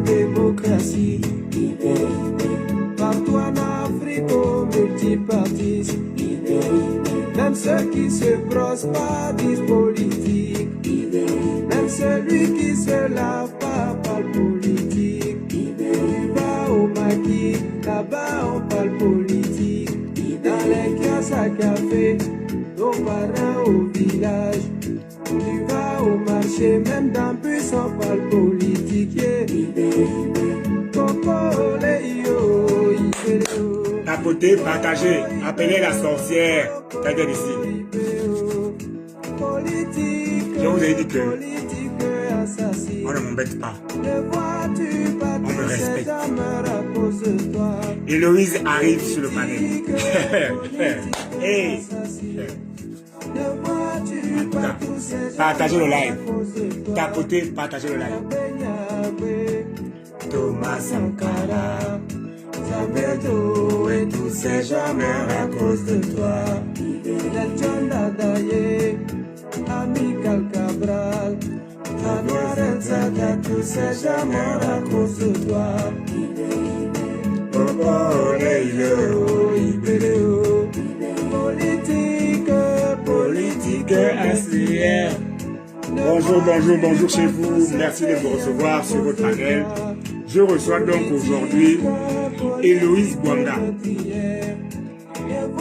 Démocratie, partout en Afrique au multipartisme, même ceux qui se brossent pas disent politique, même celui qui se lave pas parle politique. Tu vas au maquis, là-bas on parle politique, dans les kiosques à café, nos parents au village. Tu vas au marché, même dans le bus on parle politique, yeah. Tapotez, partagez, appelez la sorcière. Quelqu'un ici. Je vous ai dit que on ne m'embête pas. On me respecte. Héloïse arrive sur le panel. Hey. En tout cas, partagez le live. Tapotez, partagez le live. Thomas Sankara, Zabedo et tous ces gens meurent à cause de toi. Nelson Dadaye, Amical Cabral, Javier Nzaka, tous ces gens meurent à cause de toi. Oh oh, Leilo, Ibeleo, politique insulière. Bonjour, bonjour, bonjour chez vous. Merci de me recevoir sur votre panel. Je reçois donc aujourd'hui Héloïse Bwanga,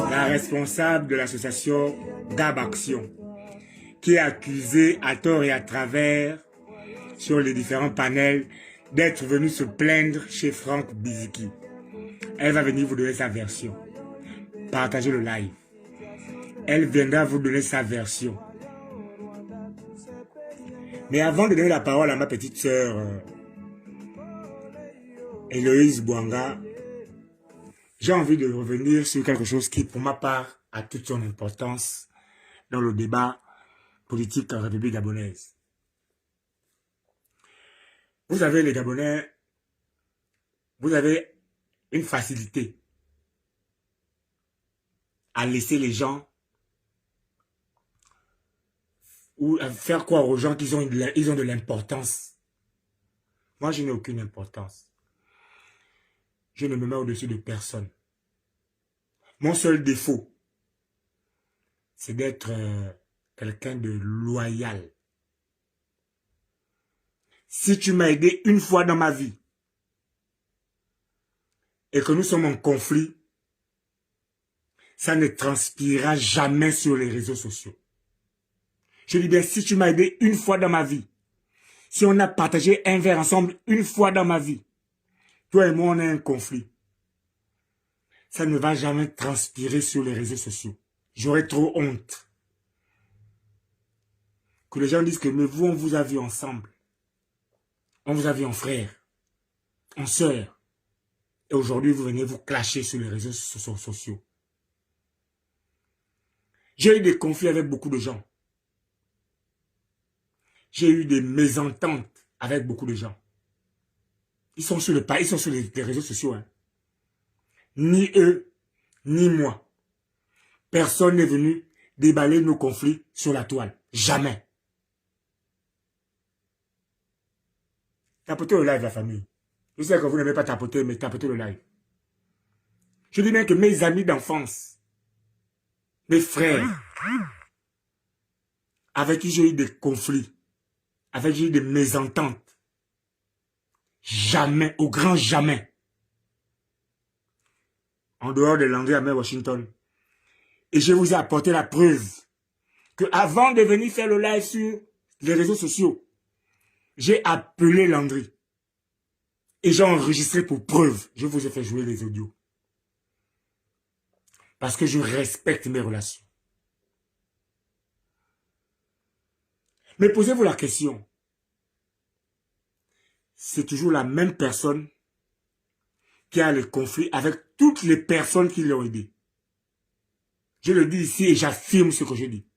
la responsable de l'association Gab Action, qui est accusée à tort et à travers sur les différents panels d'être venue se plaindre chez Franck Biziki. Elle va venir vous donner sa version. Partagez le live. Elle viendra vous donner sa version. Mais avant de donner la parole à ma petite sœur Héloïse Bwanga, j'ai envie de revenir sur quelque chose qui, pour ma part, a toute son importance dans le débat politique en République gabonaise. Vous savez, les Gabonais, vous avez une facilité à laisser les gens ou à faire croire aux gens qu'ils ont de l'importance. Moi, je n'ai aucune importance. Je ne me mets au-dessus de personne. Mon seul défaut, c'est d'être quelqu'un de loyal. Si tu m'as aidé une fois dans ma vie et que nous sommes en conflit, ça ne transpirera jamais sur les réseaux sociaux. Je dis bien, si tu m'as aidé une fois dans ma vie, si on a partagé un verre ensemble une fois dans ma vie, toi et moi, on a un conflit. Ça ne va jamais transpirer sur les réseaux sociaux. J'aurais trop honte. Que les gens disent que mais vous, on vous a vu ensemble. On vous a vu en frère, en sœur. Et aujourd'hui, vous venez vous clasher sur les réseaux sociaux. J'ai eu des conflits avec beaucoup de gens. J'ai eu des mésententes avec beaucoup de gens. Ils sont sur les réseaux sociaux. Hein. Ni eux, ni moi. Personne n'est venu déballer nos conflits sur la toile. Jamais. Tapotez le live, la famille. Je sais que vous n'aimez pas tapoter, mais tapotez le live. Je dis bien que mes amis d'enfance, mes frères, avec qui j'ai eu des conflits, avec qui j'ai eu des mésententes, jamais, au grand jamais, en dehors de Landry à Washington. Et je vous ai apporté la preuve que avant de venir faire le live sur les réseaux sociaux, j'ai appelé Landry. Et j'ai enregistré pour preuve. Je vous ai fait jouer les audios. Parce que je respecte mes relations. Mais posez-vous la question. C'est toujours la même personne qui a le conflit avec toutes les personnes qui l'ont aidé. Je le dis ici et j'affirme ce que je dis.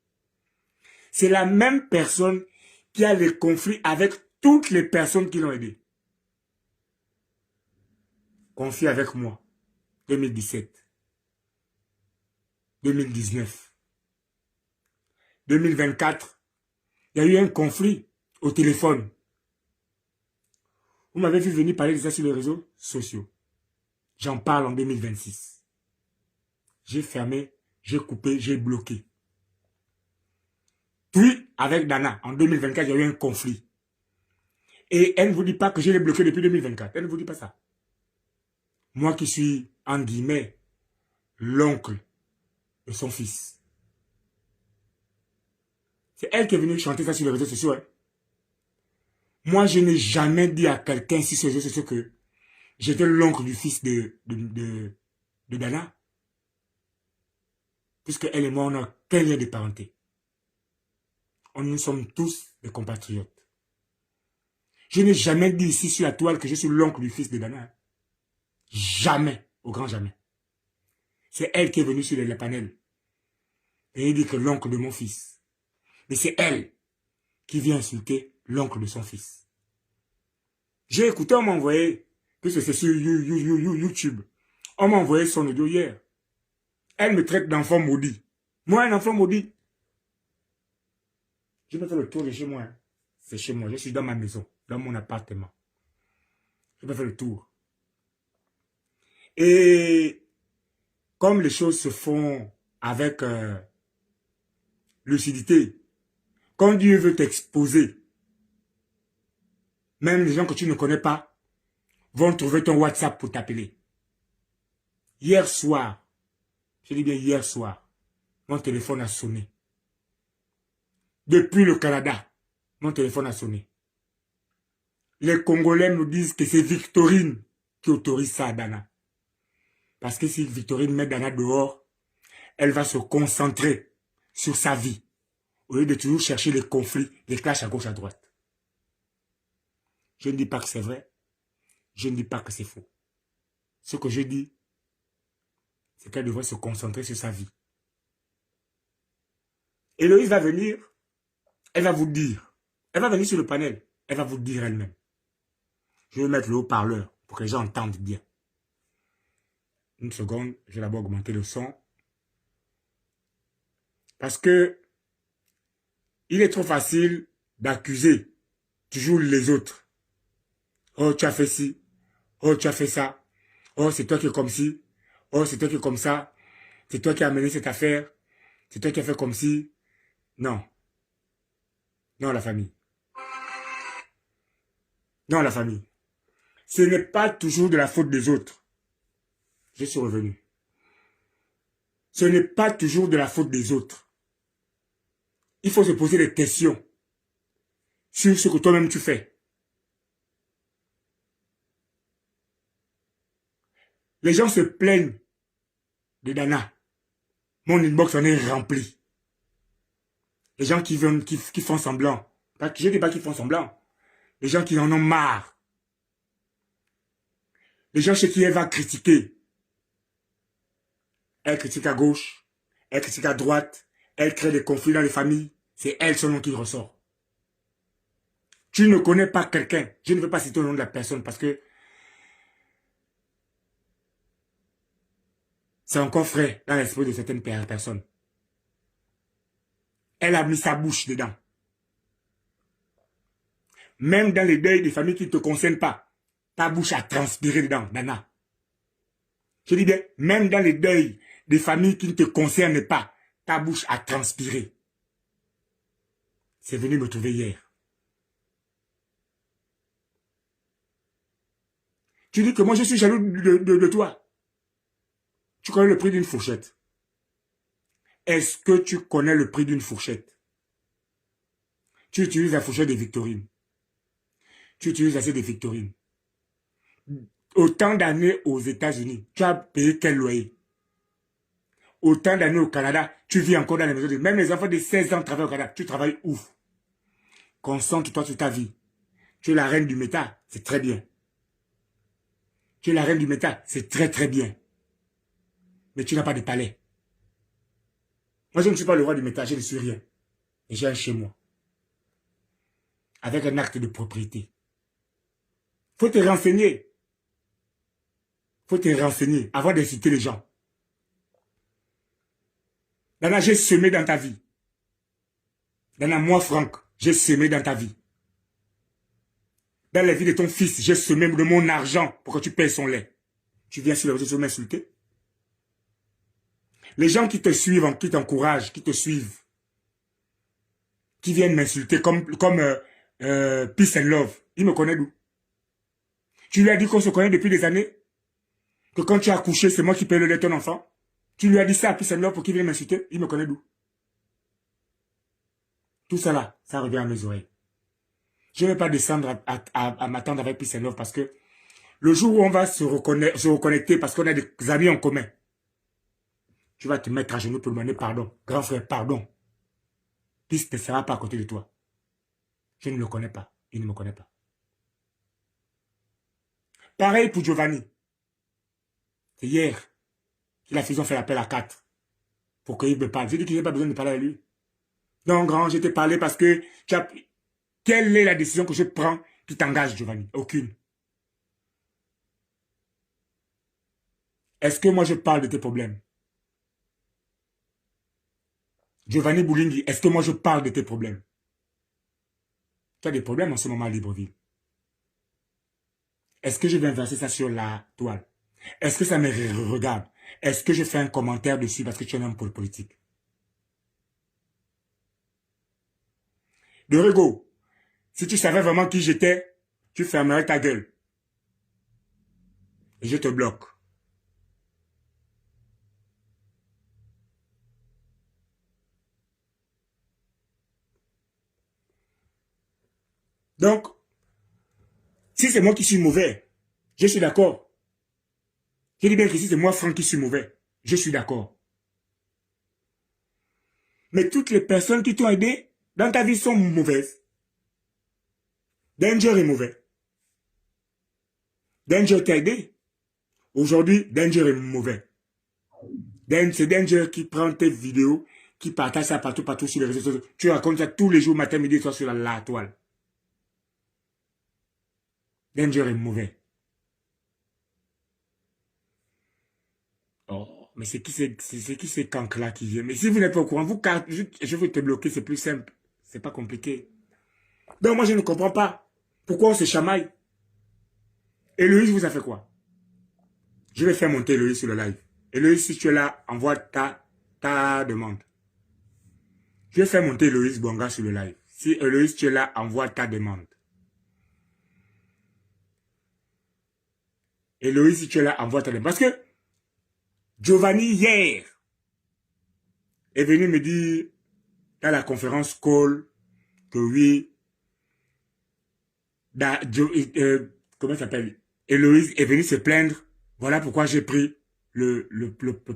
C'est la même personne qui a le conflit avec toutes les personnes qui l'ont aidé. Conflit avec moi. 2017. 2019. 2024. Il y a eu un conflit au téléphone. Vous m'avez vu venir parler de ça sur les réseaux sociaux. J'en parle en 2026. J'ai fermé, j'ai coupé, j'ai bloqué. Puis, avec Dana, en 2024, il y a eu un conflit. Et elle ne vous dit pas que je l'ai bloqué depuis 2024. Elle ne vous dit pas ça. Moi qui suis, en guillemets, l'oncle de son fils. C'est elle qui est venue chanter ça sur les réseaux sociaux. Hein. Moi, je n'ai jamais dit à quelqu'un sur les réseaux sociaux que j'étais l'oncle du fils de Dana. Puisque elle et moi, on n'a qu'un lien de parenté. Nous sommes tous des compatriotes. Je n'ai jamais dit ici sur la toile que je suis l'oncle du fils de Dana. Jamais, au grand jamais. C'est elle qui est venue sur les panels. Et elle dit que l'oncle de mon fils. Mais c'est elle qui vient insulter l'oncle de son fils. J'ai écouté, on m'a envoyé, puisque c'est sur YouTube, on m'a envoyé son audio hier. Elle me traite d'enfant maudit. Moi, un enfant maudit. Je vais faire le tour de chez moi. Hein. C'est chez moi. Je suis dans ma maison, dans mon appartement. Je vais faire le tour. Et comme les choses se font avec lucidité, quand Dieu veut t'exposer, même les gens que tu ne connais pas vont trouver ton WhatsApp pour t'appeler. Hier soir, je dis bien hier soir, mon téléphone a sonné. Depuis le Canada, mon téléphone a sonné. Les Congolais nous disent que c'est Victorine qui autorise ça à Dana. Parce que si Victorine met Dana dehors, elle va se concentrer sur sa vie. Au lieu de toujours chercher les conflits, les clashs à gauche, à droite. Je ne dis pas que c'est vrai. Je ne dis pas que c'est faux. Ce que je dis, c'est qu'elle devrait se concentrer sur sa vie. Héloïse va venir, elle va vous dire. Elle va venir sur le panel, elle va vous dire elle-même. Je vais mettre le haut-parleur pour que les gens entendent bien. Une seconde, je vais d'abord augmenter le son. Parce que il est trop facile d'accuser toujours les autres. Oh, tu as fait ci. Oh, tu as fait ça. Oh, c'est toi qui es comme ci. Oh, c'est toi qui es comme ça. C'est toi qui as mené cette affaire. C'est toi qui as fait comme ci. Non. Non, la famille. Non, la famille. Ce n'est pas toujours de la faute des autres. Je suis revenu. Ce n'est pas toujours de la faute des autres. Il faut se poser des questions sur ce que toi-même tu fais. Les gens se plaignent de Dana. Mon inbox en est rempli. Les gens qui font semblant. Je ne dis pas qu'ils font semblant. Les gens qui en ont marre. Les gens chez qui elle va critiquer. Elle critique à gauche. Elle critique à droite. Elle crée des conflits dans les familles. C'est elle son nom qui ressort. Tu ne connais pas quelqu'un. Je ne veux pas citer le nom de la personne parce que c'est encore frais dans l'esprit de certaines personnes. Elle a mis sa bouche dedans. Même dans les deuils des familles qui ne te concernent pas, ta bouche a transpiré dedans, Dana. Je dis bien, même dans les deuils des familles qui ne te concernent pas, ta bouche a transpiré. C'est venu me trouver hier. Tu dis que moi je suis jaloux de toi. Tu connais le prix d'une fourchette. Est-ce que tu connais le prix d'une fourchette? Tu utilises la fourchette de Victorine. Tu utilises assez de Victorine. Autant d'années aux États-Unis, tu as payé quel loyer? Autant d'années au Canada, tu vis encore dans les maisons. Même les enfants de 16 ans travaillent au Canada. Tu travailles où? concentre-toi sur ta vie. Tu es la reine du méta, c'est très bien. Tu es la reine du méta, c'est très très bien. Mais tu n'as pas de palais. Moi, je ne suis pas le roi du méta, je ne suis rien. Et j'ai un chez moi. Avec un acte de propriété. Faut te renseigner. Faut te renseigner avant d'insulter les gens. Dana, j'ai semé dans ta vie. Dana, moi, Franck, j'ai semé dans ta vie. Dans la vie de ton fils, j'ai semé de mon argent pour que tu payes son lait. Tu viens sur les réseaux sociaux m'insulter. Les gens qui te suivent, qui t'encouragent, qui te suivent, qui viennent m'insulter comme Peace and Love, ils me connaissent d'où? Tu lui as dit qu'on se connaît depuis des années? Que quand tu as accouché, c'est moi qui paye le lait de ton enfant? Tu lui as dit ça à Peace and Love pour qu'il vienne m'insulter? Il me connaît d'où? Tout ça là, ça revient à mes oreilles. Je ne vais pas descendre à m'attendre avec Peace and Love parce que le jour où on va se reconnecter parce qu'on a des amis en commun, tu vas te mettre à genoux pour demander pardon. Grand frère, pardon. Peace ne sera pas à côté de toi. Je ne le connais pas. Il ne me connaît pas. Pareil pour Giovanni. C'est hier qu'il a fait l'appel à 4 pour qu'il me parle. J'ai dit qu'il n'a pas besoin de parler à lui. Non, grand, je t'ai parlé parce que quelle est la décision que je prends qui t'engage, Giovanni? Aucune. Est-ce que moi je parle de tes problèmes? Giovanni Boulingi, est-ce que moi je parle de tes problèmes? Tu as des problèmes en ce moment à Libreville. Est-ce que je vais inverser ça sur la toile? Est-ce que ça me regarde? Est-ce que je fais un commentaire dessus parce que tu es un homme politique? De Rego, si tu savais vraiment qui j'étais, tu fermerais ta gueule. Et je te bloque. Donc, si c'est moi qui suis mauvais, je suis d'accord. Je dis bien que si c'est moi, Franck, qui suis mauvais, je suis d'accord. Mais toutes les personnes qui t'ont aidé dans ta vie sont mauvaises. Danger est mauvais. Danger t'a aidé. Aujourd'hui, Danger est mauvais. C'est Danger qui prend tes vidéos, qui partage ça partout sur les réseaux sociaux. Tu racontes ça tous les jours, matin, midi, soir sur la toile. Danger est mauvais. Oh, mais c'est qui ces cancres-là qui viennent? Mais si vous n'êtes pas au courant, je vais te bloquer, c'est plus simple. C'est pas compliqué. Donc moi, je ne comprends pas. Pourquoi on se chamaille? Héloïse vous a fait quoi? Je vais faire monter Héloïse sur le live. Héloïse, si tu es là, envoie ta demande. Je vais faire monter Héloïse Bonga sur le live. Si Héloïse, tu es là, envoie ta demande. Héloïse, si tu es là, envoie ta demande. Parce que Giovanni, hier, est venu me dire dans la conférence call que oui, comment ça s'appelle? Héloïse est venue se plaindre. Voilà pourquoi j'ai pris le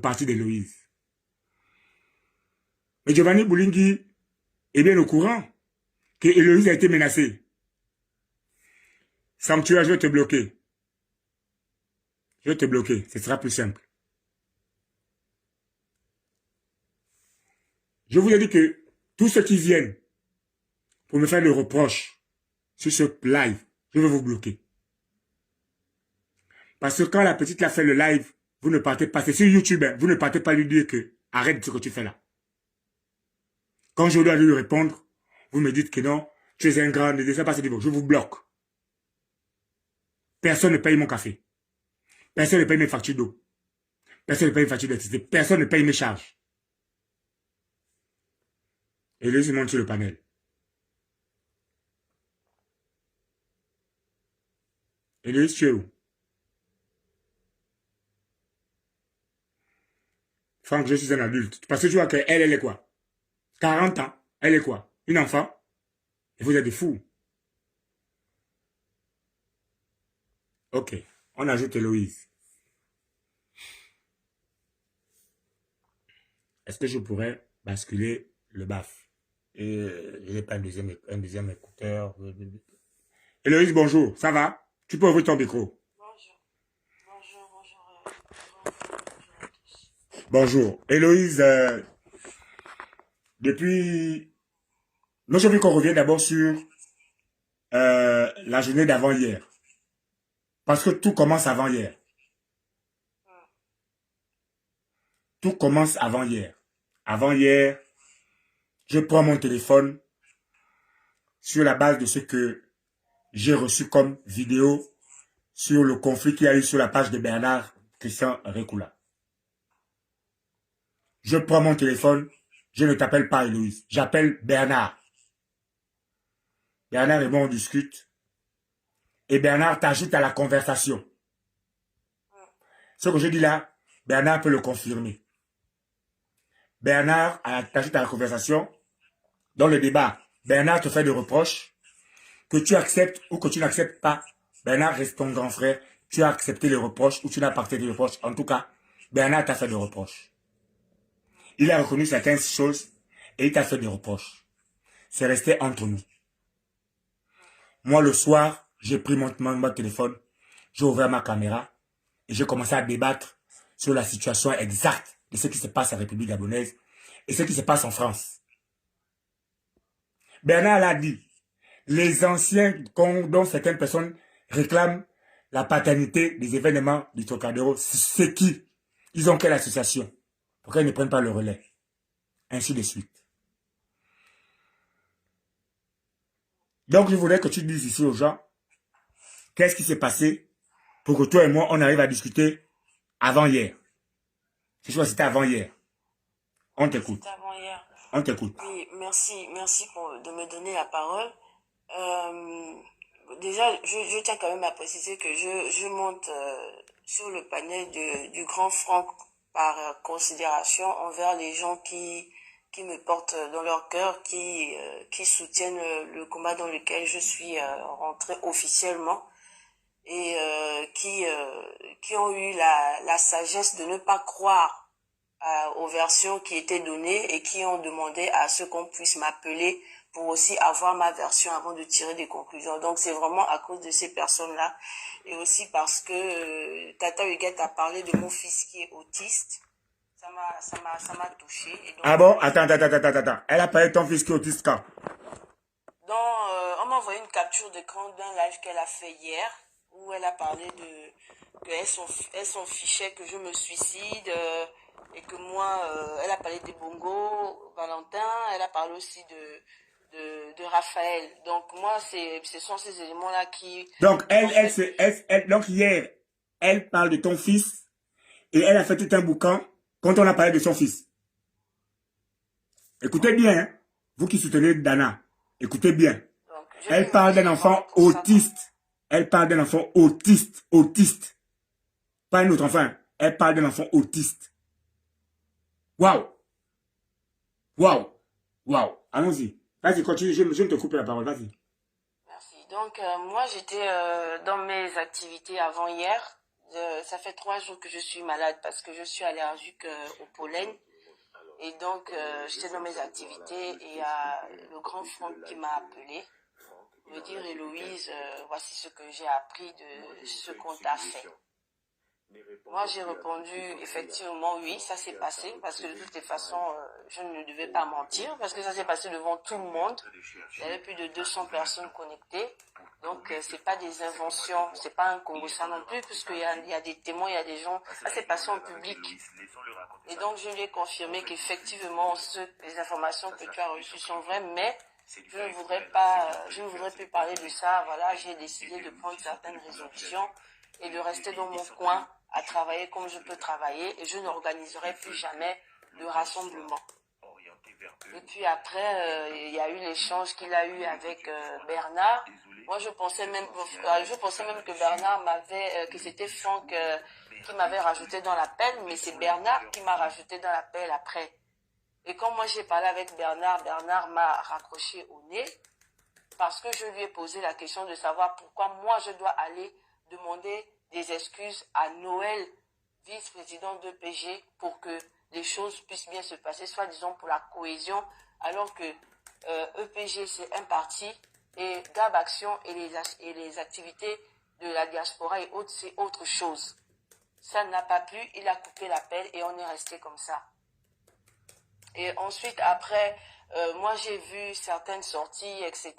parti d'Héloïse. Mais Giovanni Boulingi est bien au courant que Héloïse a été menacée. Sanctuaire, je vais te bloquer. Je vais te bloquer, ce sera plus simple. Je vous ai dit que tous ceux qui viennent pour me faire le reproche sur ce live, je vais vous bloquer. Parce que quand la petite l'a fait le live, vous ne partez pas, c'est sur YouTube, hein, vous ne partez pas lui dire que arrête ce que tu fais là. Quand je dois lui répondre, vous me dites que non, tu es un grand, ne descends pas ce niveau, je vous bloque. Personne ne paye mon café. Personne ne paye mes factures d'eau. Personne ne paye mes factures d'électricité. Personne ne paye mes charges. Et là, je monte sur le panel. Et là, tu es où? Franck, je suis un adulte. Parce que tu vois qu'elle, elle est quoi? 40 ans. Elle est quoi? Une enfant? Et vous êtes des fous. Ok. On ajoute Héloïse. Est-ce que je pourrais basculer le baf? Et je n'ai pas un deuxième écouteur. Héloïse, bonjour, ça va? Tu peux ouvrir ton micro. Bonjour, bonjour, bonjour, bonjour à tous. Bonjour. Héloïse, depuis... Moi, je veux qu'on revienne d'abord sur la journée d'avant-hier. Parce que tout commence avant hier. Tout commence avant hier. Avant hier, je prends mon téléphone sur la base de ce que j'ai reçu comme vidéo sur le conflit qu'il y a eu sur la page de Bernard Christian Rekula. Je prends mon téléphone, je ne t'appelle pas Héloïse, j'appelle Bernard. Bernard et moi on discute et Bernard t'ajoute à la conversation. Ce que je dis là, Bernard peut le confirmer. Bernard t'ajoute à la conversation. Dans le débat, Bernard te fait des reproches. Que tu acceptes ou que tu n'acceptes pas, Bernard reste ton grand frère. Tu as accepté les reproches ou tu n'as pas accepté les reproches. En tout cas, Bernard t'a fait des reproches. Il a reconnu certaines choses et il t'a fait des reproches. C'est resté entre nous. Moi, le soir, j'ai pris mon téléphone, j'ai ouvert ma caméra et j'ai commencé à débattre sur la situation exacte de ce qui se passe en République gabonaise et ce qui se passe en France. Bernard l'a dit, les anciens dont certaines personnes réclament la paternité des événements du Trocadéro, c'est qui? Ils ont quelle association? Pourquoi ils ne prennent pas le relais? Ainsi de suite. Donc je voudrais que tu dises ici aux gens, qu'est-ce qui s'est passé pour que toi et moi, on arrive à discuter avant hier. Je crois que c'était avant hier. On t'écoute. C'était avant hier. On t'écoute. Oui, merci de me donner la parole. Déjà, je tiens quand même à préciser que je monte sur le panel du Grand Franc par considération envers les gens qui me portent dans leur cœur, qui soutiennent le combat dans lequel je suis rentrée officiellement et qui ont eu la sagesse de ne pas croire aux versions qui étaient données et qui ont demandé à ce qu'on puisse m'appeler pour aussi avoir ma version avant de tirer des conclusions. Donc c'est vraiment à cause de ces personnes-là et aussi parce que Tata Huguette a parlé de mon fils qui est autiste. Ça m'a touché. Ah bon? Attends. Elle a parlé de ton fils qui est autiste quand? On m'a envoyé une capture d'écran d'un live qu'elle a fait hier où elle a parlé qu'elle s'en fichait que je me suicide et que moi, elle a parlé des bongos, Valentin, elle a parlé aussi de Raphaël. Donc moi, ce sont ces éléments-là qui... Donc donc hier, elle parle de ton fils et elle a fait tout un boucan quand on a parlé de son fils. Écoutez bien, hein, vous qui soutenez Dana, écoutez bien. Donc, elle parle d'un enfant autiste. Elle parle d'un enfant autiste. Pas un autre enfant. Elle parle d'un enfant autiste. Waouh. Allons-y. Vas-y, continue. Je ne te coupe la parole. Vas-y. Merci. Donc, moi, j'étais dans mes activités avant hier. Ça fait 3 jours que je suis malade parce que je suis allergique au pollen. Et donc, j'étais dans mes activités et il y a le grand Franck qui m'a appelé. Me dire, Héloïse, voici ce que j'ai appris de ce qu'on t'a fait. Moi, j'ai répondu, effectivement, oui, ça s'est passé, parce que de toutes les façons, je ne devais pas mentir, parce que ça s'est passé devant tout le monde. Il y avait plus de 200 personnes connectées. Donc, c'est pas des inventions, c'est pas un Congo ça non plus, puisqu'il y a des témoins, il y a des gens, ça s'est passé en public. Et donc, je lui ai confirmé qu'effectivement, les informations que tu as reçues sont vraies, mais je ne voudrais plus parler de ça. Voilà, j'ai décidé de prendre certaines résolutions et de rester dans mon coin à travailler comme je peux travailler et je n'organiserai plus jamais de rassemblement. Et puis après, il y a eu l'échange qu'il a eu avec Bernard. Moi, je pensais même que Bernard que c'était Franck qui m'avait rajouté dans l'appel, mais c'est Bernard qui m'a rajouté dans l'appel après. Et quand moi j'ai parlé avec Bernard, Bernard m'a raccroché au nez parce que je lui ai posé la question de savoir pourquoi moi je dois aller demander des excuses à Noël, vice-président de PG, pour que les choses puissent bien se passer, soit disons pour la cohésion, alors que EPG c'est un parti et Gab Action et les activités de la diaspora et autres c'est autre chose. Ça n'a pas plu, il a coupé l'appel et on est resté comme ça. Et ensuite après, moi j'ai vu certaines sorties, etc.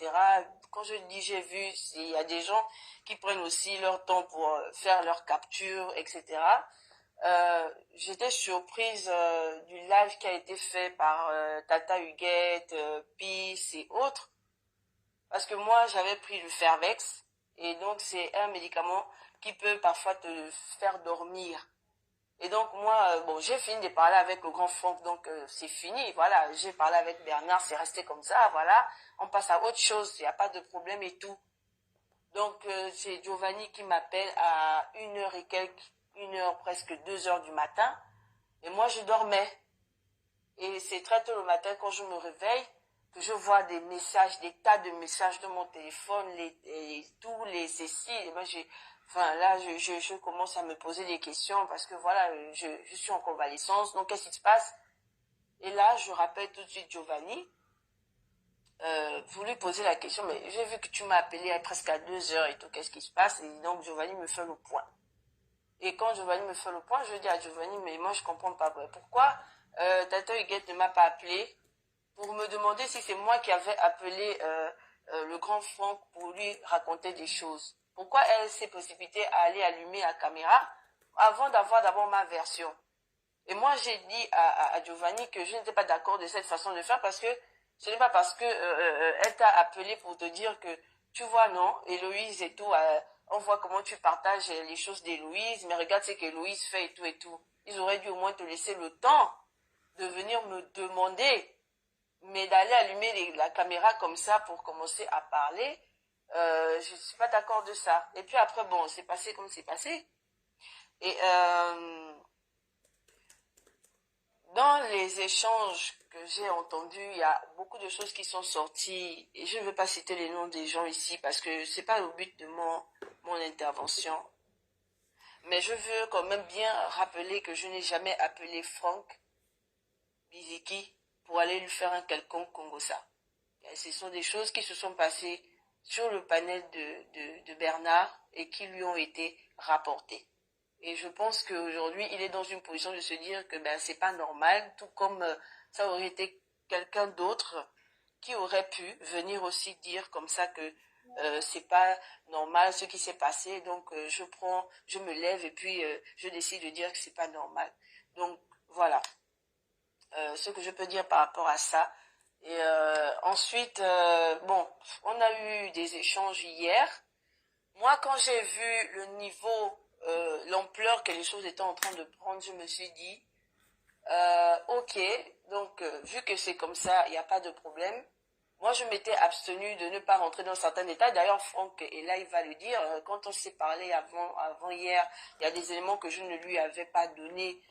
Quand je dis j'ai vu, il y a des gens qui prennent aussi leur temps pour faire leur capture, etc. J'étais surprise du live qui a été fait par Tata Huguette, Peace et autres. Parce que moi, j'avais pris le Fervex. Et donc, c'est un médicament qui peut parfois te faire dormir. Et donc, moi, bon, j'ai fini de parler avec le grand Franck. Donc, c'est fini. Voilà, j'ai parlé avec Bernard. C'est resté comme ça. Voilà, on passe à autre chose. Il n'y a pas de problème et tout. Donc, c'est Giovanni qui m'appelle à 1h et quelques, 1h, presque 2h du matin. Et moi, je dormais. Et c'est très tôt le matin quand je me réveille que je vois des messages, des tas de messages de mon téléphone, tous les ceci. Et moi, je commence à me poser des questions parce que voilà, je suis en convalescence. Donc, qu'est-ce qui se passe? Et là, je rappelle tout de suite Giovanni. Vous lui posez la question, mais j'ai vu que tu m'as appelé presque à 2h et tout, qu'est-ce qui se passe? Et donc, Giovanni me fait le point. Et quand Giovanni me fait le point, je dis à Giovanni, mais moi, je comprends pas pourquoi Tata Huguette ne m'a pas appelé pour me demander si c'est moi qui avais appelé le grand Franck pour lui raconter des choses. Pourquoi elle s'est précipitée à aller allumer la caméra avant d'avoir d'abord ma version? Et moi, j'ai dit à Giovanni que je n'étais pas d'accord de cette façon de faire parce que ce n'est pas parce que elle t'a appelé pour te dire que, tu vois, non, Héloïse et tout, on voit comment tu partages les choses d'Héloïse, mais regarde ce qu'Héloïse fait et tout et tout. Ils auraient dû au moins te laisser le temps de venir me demander, mais d'aller allumer la caméra comme ça pour commencer à parler, je ne suis pas d'accord de ça. Et puis après, bon, c'est passé comme c'est passé. Et dans les échanges que j'ai entendus, il y a beaucoup de choses qui sont sorties. Et je ne veux pas citer les noms des gens ici parce que ce n'est pas le but de mon intervention. Mais je veux quand même bien rappeler que je n'ai jamais appelé Franck Biziki pour aller lui faire un quelconque Congossa. Et ce sont des choses qui se sont passées sur le panel de Bernard et qui lui ont été rapportées. Et je pense qu'aujourd'hui, il est dans une position de se dire que c'est pas normal, tout comme ça aurait été quelqu'un d'autre qui aurait pu venir aussi dire comme ça que c'est pas normal ce qui s'est passé. Donc je me lève et puis je décide de dire que c'est pas normal. Donc voilà ce que je peux dire par rapport à ça. Et ensuite, bon, on a eu des échanges hier. Moi, quand j'ai vu le niveau, l'ampleur que les choses étaient en train de prendre, je me suis dit, ok, donc vu que c'est comme ça, il n'y a pas de problème. Moi, je m'étais abstenue de ne pas rentrer dans certains détails. D'ailleurs, Franck est là, il va le dire. Quand on s'est parlé avant hier, il y a des éléments que je ne lui avais pas donnés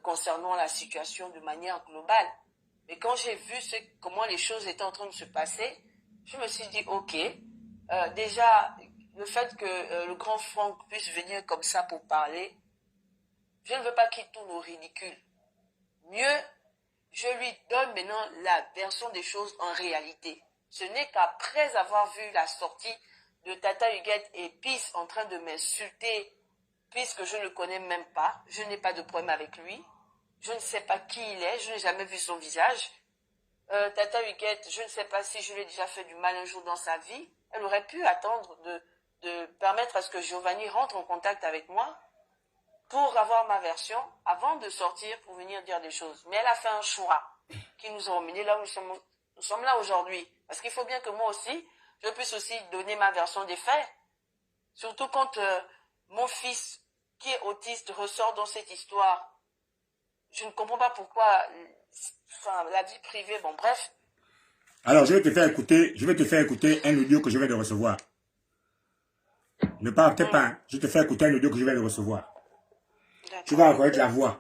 concernant la situation de manière globale. Mais quand j'ai vu comment les choses étaient en train de se passer, je me suis dit, ok, déjà, le fait que le grand Franck puisse venir comme ça pour parler, je ne veux pas qu'il tourne au ridicule. Mieux, je lui donne maintenant la version des choses en réalité. Ce n'est qu'après avoir vu la sortie de Tata Huguette et Peace en train de m'insulter, puisque je ne le connais même pas, je n'ai pas de problème avec lui, je ne sais pas qui il est, je n'ai jamais vu son visage. Tata Huguette, je ne sais pas si je lui ai déjà fait du mal un jour dans sa vie. Elle aurait pu attendre de permettre à ce que Giovanni rentre en contact avec moi pour avoir ma version avant de sortir pour venir dire des choses. Mais elle a fait un choix qui nous a emmenés là où nous sommes là aujourd'hui. Parce qu'il faut bien que moi aussi, je puisse aussi donner ma version des faits. Surtout quand mon fils, qui est autiste, ressort dans cette histoire. Je ne comprends pas pourquoi, la vie privée, bon bref. Alors, je vais te faire écouter un audio que je vais de recevoir. Ne partez pas, hein. Je te fais écouter un audio que je vais de recevoir. Tu vas reconnaître la voix.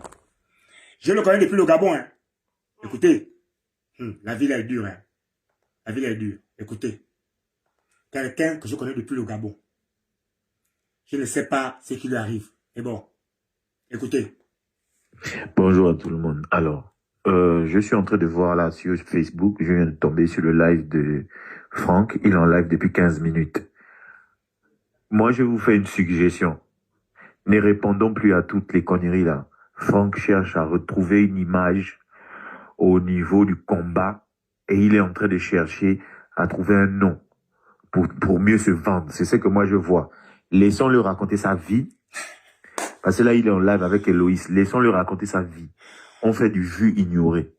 Je le connais depuis le Gabon. Hein. Écoutez, la vie est dure. Hein. La vie est dure. Écoutez, quelqu'un que je connais depuis le Gabon. Je ne sais pas ce qui lui arrive. Et bon, écoutez. Bonjour à tout le monde. Alors, Je suis en train de voir là sur Facebook, je viens de tomber sur le live de Franck. Il est en live depuis 15 minutes. Moi, je vous fais une suggestion. Ne répondons plus à toutes les conneries là. Franck cherche à retrouver une image au niveau du combat et il est en train de chercher à trouver un nom pour mieux se vendre. C'est ce que moi je vois. Laissons-le raconter sa vie. Parce que là, il est en live avec Héloïse. Laissons-le raconter sa vie. On fait du vu ignoré.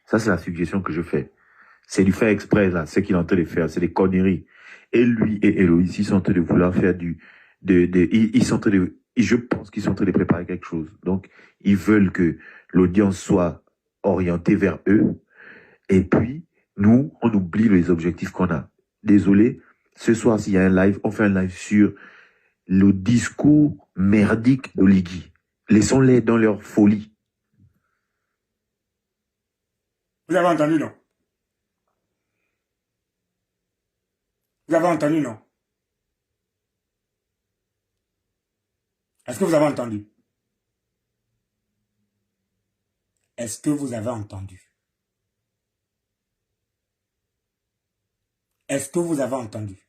Ça, c'est la suggestion que je fais. C'est du faire exprès, là, ce qu'il est en train de faire. C'est des conneries. Et lui et Héloïse, ils sont en train de vouloir faire ils sont en train de, je pense qu'ils sont en train de préparer quelque chose. Donc, ils veulent que l'audience soit orientée vers eux. Et puis, nous, on oublie les objectifs qu'on a. Désolé, ce soir, s'il y a un live, on fait un live sur le discours merdique d'Oligui. Laissons-les dans leur folie. Vous avez entendu, non? Vous avez entendu, non? Est-ce que vous avez entendu? Est-ce que vous avez entendu? Est-ce que vous avez entendu?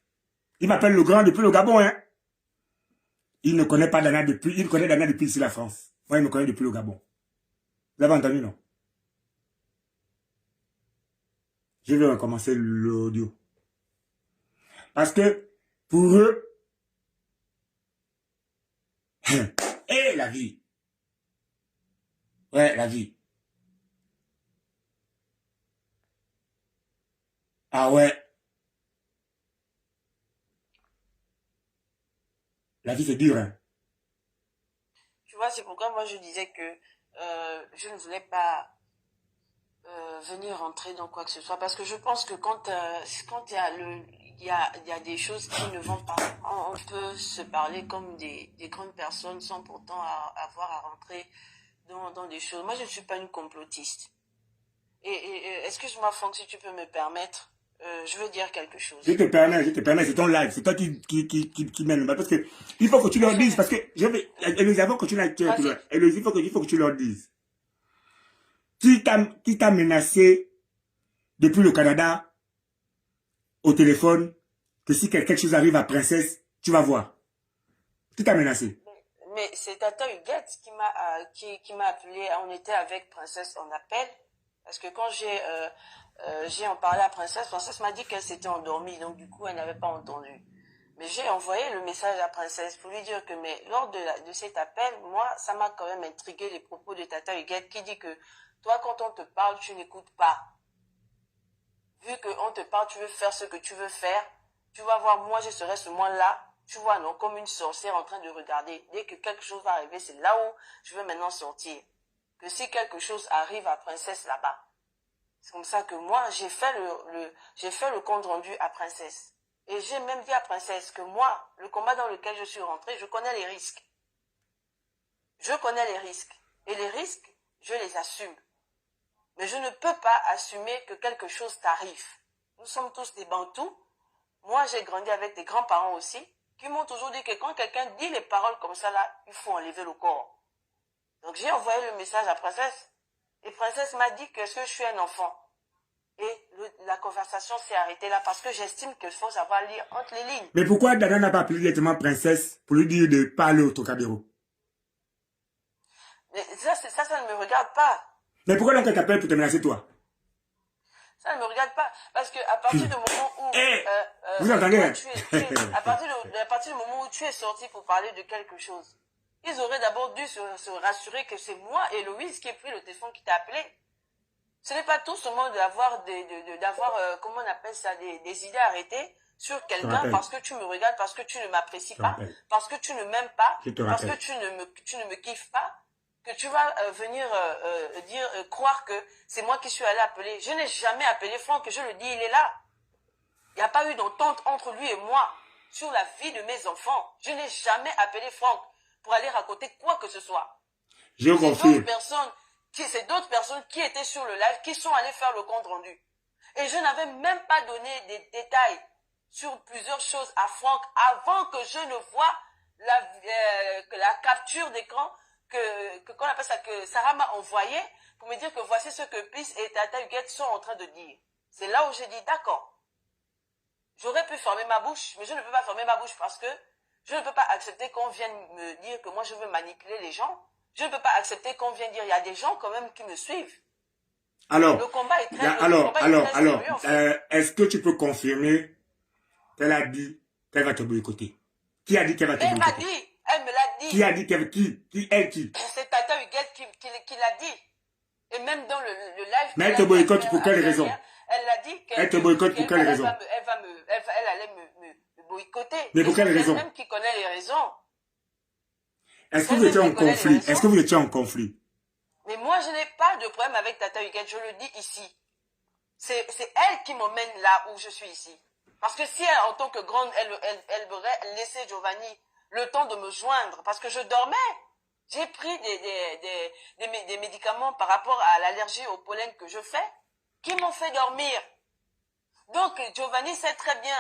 Il m'appelle le grand depuis le Gabon, hein? Il ne connaît pas Dana depuis, il connaît Dana depuis ici la France. Moi, il me connaît depuis le Gabon. Vous avez entendu, non? Je vais recommencer l'audio. Parce que, pour eux, et la vie. Ouais, la vie. Ah ouais. La vie, c'est dur, hein. Tu vois, c'est pourquoi moi je disais que je ne voulais pas venir rentrer dans quoi que ce soit. Parce que je pense que quand il y a des choses qui ne vont pas, on peut se parler comme des grandes personnes sans pourtant avoir à rentrer dans des choses. Moi, je ne suis pas une complotiste. Et excuse-moi, Franck, si tu peux me permettre, je veux dire quelque chose. Je te permets, c'est ton live, c'est toi qui mène. Parce que il faut que tu leur dises, parce que Héloïse, avant que tu l'aies, Héloïse, il faut que tu leur dises. Qui t'a menacé depuis le Canada au téléphone que si quelque chose arrive à Princesse, tu vas voir. Qui t'a menacé? Mais c'est Tata Huguette qui m'a appelé. On était avec Princesse en appel. Parce que quand j'ai en parlé à Princesse m'a dit qu'elle s'était endormie. Donc du coup, elle n'avait pas entendu. Mais j'ai envoyé le message à Princesse pour lui dire que lors de cet appel, moi, ça m'a quand même intrigué les propos de Tata Huguette qui dit que toi, quand on te parle, tu n'écoutes pas. Vu qu'on te parle, tu veux faire ce que tu veux faire. Tu vas voir, moi, je serai ce moment-là. Tu vois, non, comme une sorcière en train de regarder. Dès que quelque chose va arriver, c'est là où je veux maintenant sortir. Que si quelque chose arrive à Princesse là-bas. C'est comme ça que moi, j'ai fait le compte rendu à Princesse. Et j'ai même dit à Princesse que moi, le combat dans lequel je suis rentrée, je connais les risques. Je connais les risques. Et les risques, je les assume. Mais je ne peux pas assumer que quelque chose t'arrive. Nous sommes tous des Bantous. Moi, j'ai grandi avec des grands-parents aussi, qui m'ont toujours dit que quand quelqu'un dit les paroles comme ça, là, il faut enlever le corps. Donc, j'ai envoyé le message à Princesse. Et Princesse m'a dit que est-ce que je suis un enfant? Et la conversation s'est arrêtée là parce que j'estime qu'il faut savoir lire entre les lignes. Mais pourquoi Dana n'a pas appelé directement Princesse pour lui dire de parler au Trocadéro? Mais ça ne me regarde pas. Mais pourquoi donc elle t'appelle pour te menacer toi? Ça ne me regarde pas. Parce qu'à partir du moment où... vous entendez? À partir du moment où tu es sorti pour parler de quelque chose, ils auraient d'abord dû se rassurer que c'est moi, Héloïse, qui ai pris le téléphone qui t'a appelé. Ce n'est pas tout seulement d'avoir, comment on appelle ça, des idées arrêtées sur quelqu'un parce que tu me regardes, parce que tu ne m'apprécies pas, parce que tu ne m'aimes pas, parce que tu ne me kiffes pas, que tu vas venir croire que c'est moi qui suis allé appeler. Je n'ai jamais appelé Franck, je le dis, il est là. Il n'y a pas eu d'entente entre lui et moi sur la vie de mes enfants. Je n'ai jamais appelé Franck pour aller raconter quoi que ce soit. Je confirme. C'est d'autres personnes qui étaient sur le live, qui sont allées faire le compte rendu. Et je n'avais même pas donné des détails sur plusieurs choses à Franck avant que je ne voie la capture d'écran qu'on appelle ça, que Sarah m'a envoyé pour me dire que voici ce que Peace et Tata Huguette sont en train de dire. C'est là où j'ai dit, d'accord. J'aurais pu fermer ma bouche, mais je ne peux pas fermer ma bouche parce que je ne peux pas accepter qu'on vienne me dire que moi je veux manipuler les gens. Je ne peux pas accepter qu'on vienne dire, il y a des gens quand même qui me suivent. Alors, le combat est très sérieux, en fait. est-ce que tu peux confirmer qu'elle a dit qu'elle va te boycotter? Qui a dit qu'elle va te boycotter? Elle m'a dit, elle me l'a dit. Qui a dit qu'elle qui? C'est Tata Huguette qui l'a dit. Et même dans le live. Mais elle te boycotte pour quelle raison? Elle a dit qu'elle. Elle te boycotte pour quelle raison? Elle allait me boycotter. Mais pour quelle raison? Même qui connaît les raisons. Est-ce que vous étiez en conflit? Est-ce que vous étiez en conflit? Mais moi, je n'ai pas de problème avec Tata Huguette, je le dis ici. C'est elle qui m'emmène là où je suis ici. Parce que si elle, en tant que grande, elle m'aurait laissé Giovanni le temps de me joindre, parce que je dormais. J'ai pris des médicaments par rapport à l'allergie au pollen que je fais, qui m'ont fait dormir. Donc, Giovanni sait très bien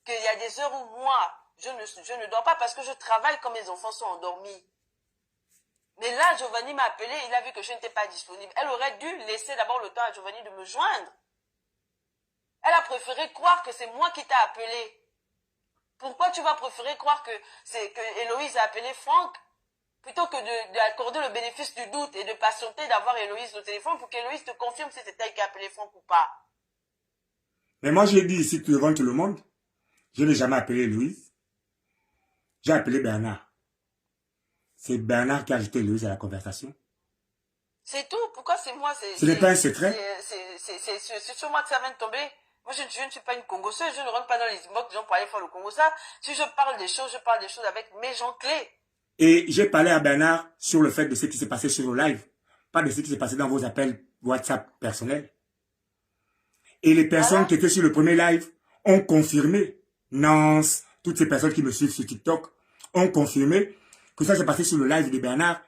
qu'il y a des heures où moi, je ne dors pas parce que je travaille quand mes enfants sont endormis. Mais là, Giovanni m'a appelé, il a vu que je n'étais pas disponible. Elle aurait dû laisser d'abord le temps à Giovanni de me joindre. Elle a préféré croire que c'est moi qui t'ai appelé. Pourquoi tu vas préférer croire que Héloïse a appelé Franck plutôt que d'accorder le bénéfice du doute et de patienter d'avoir Héloïse au téléphone pour qu'Héloïse te confirme si c'est elle qui a appelé Franck ou pas? Mais moi, j'ai dit ici devant tout le monde, je n'ai jamais appelé Héloïse. J'ai appelé Bernard. C'est Bernard qui a ajouté Héloïse à la conversation. C'est tout. Pourquoi c'est moi? Ce n'est pas un secret. C'est sur moi que ça vient de tomber. Moi, je ne suis pas une Congosseuse. Je ne rentre pas dans les inbox des gens pour aller faire le Congo. Ça, si je parle des choses avec mes gens clés. Et j'ai parlé à Bernard sur le fait de ce qui s'est passé sur le live. Pas de ce qui s'est passé dans vos appels WhatsApp personnels. Et les personnes qui étaient sur le premier live ont confirmé. Nance, toutes ces personnes qui me suivent sur TikTok ont confirmé que ça s'est passé sur le live de Bernard.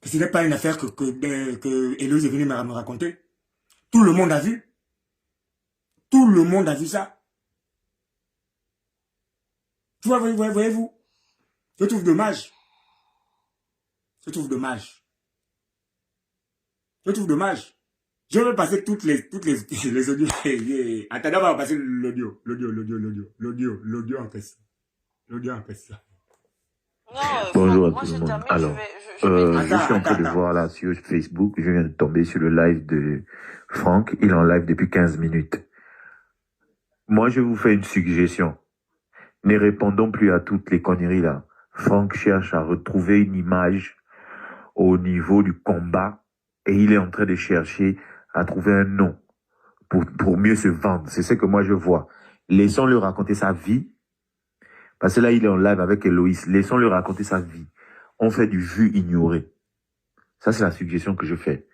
Que ce n'est pas une affaire que Héloïse est venue me raconter. Tout le monde a vu. Tout le monde a vu ça. Tu vois, voyez-vous? Je trouve dommage. Je trouve dommage. Je trouve dommage. Je vais passer toutes les audios. Attends, on va passer l'audio en question. L'audio en question. Bonjour à tout le monde. Alors, je suis en train de voir là sur Facebook, je viens de tomber sur le live de Franck. Il est en live depuis 15 minutes. Moi, je vous fais une suggestion. Ne répondons plus à toutes les conneries là. Franck cherche à retrouver une image au niveau du combat et il est en train de chercher à trouver un nom pour mieux se vendre. C'est ce que moi je vois. Laissons-le raconter sa vie. Parce que là, il est en live avec Héloïse. Laissons-le raconter sa vie. On fait du vu ignoré. Ça, c'est la suggestion que je fais.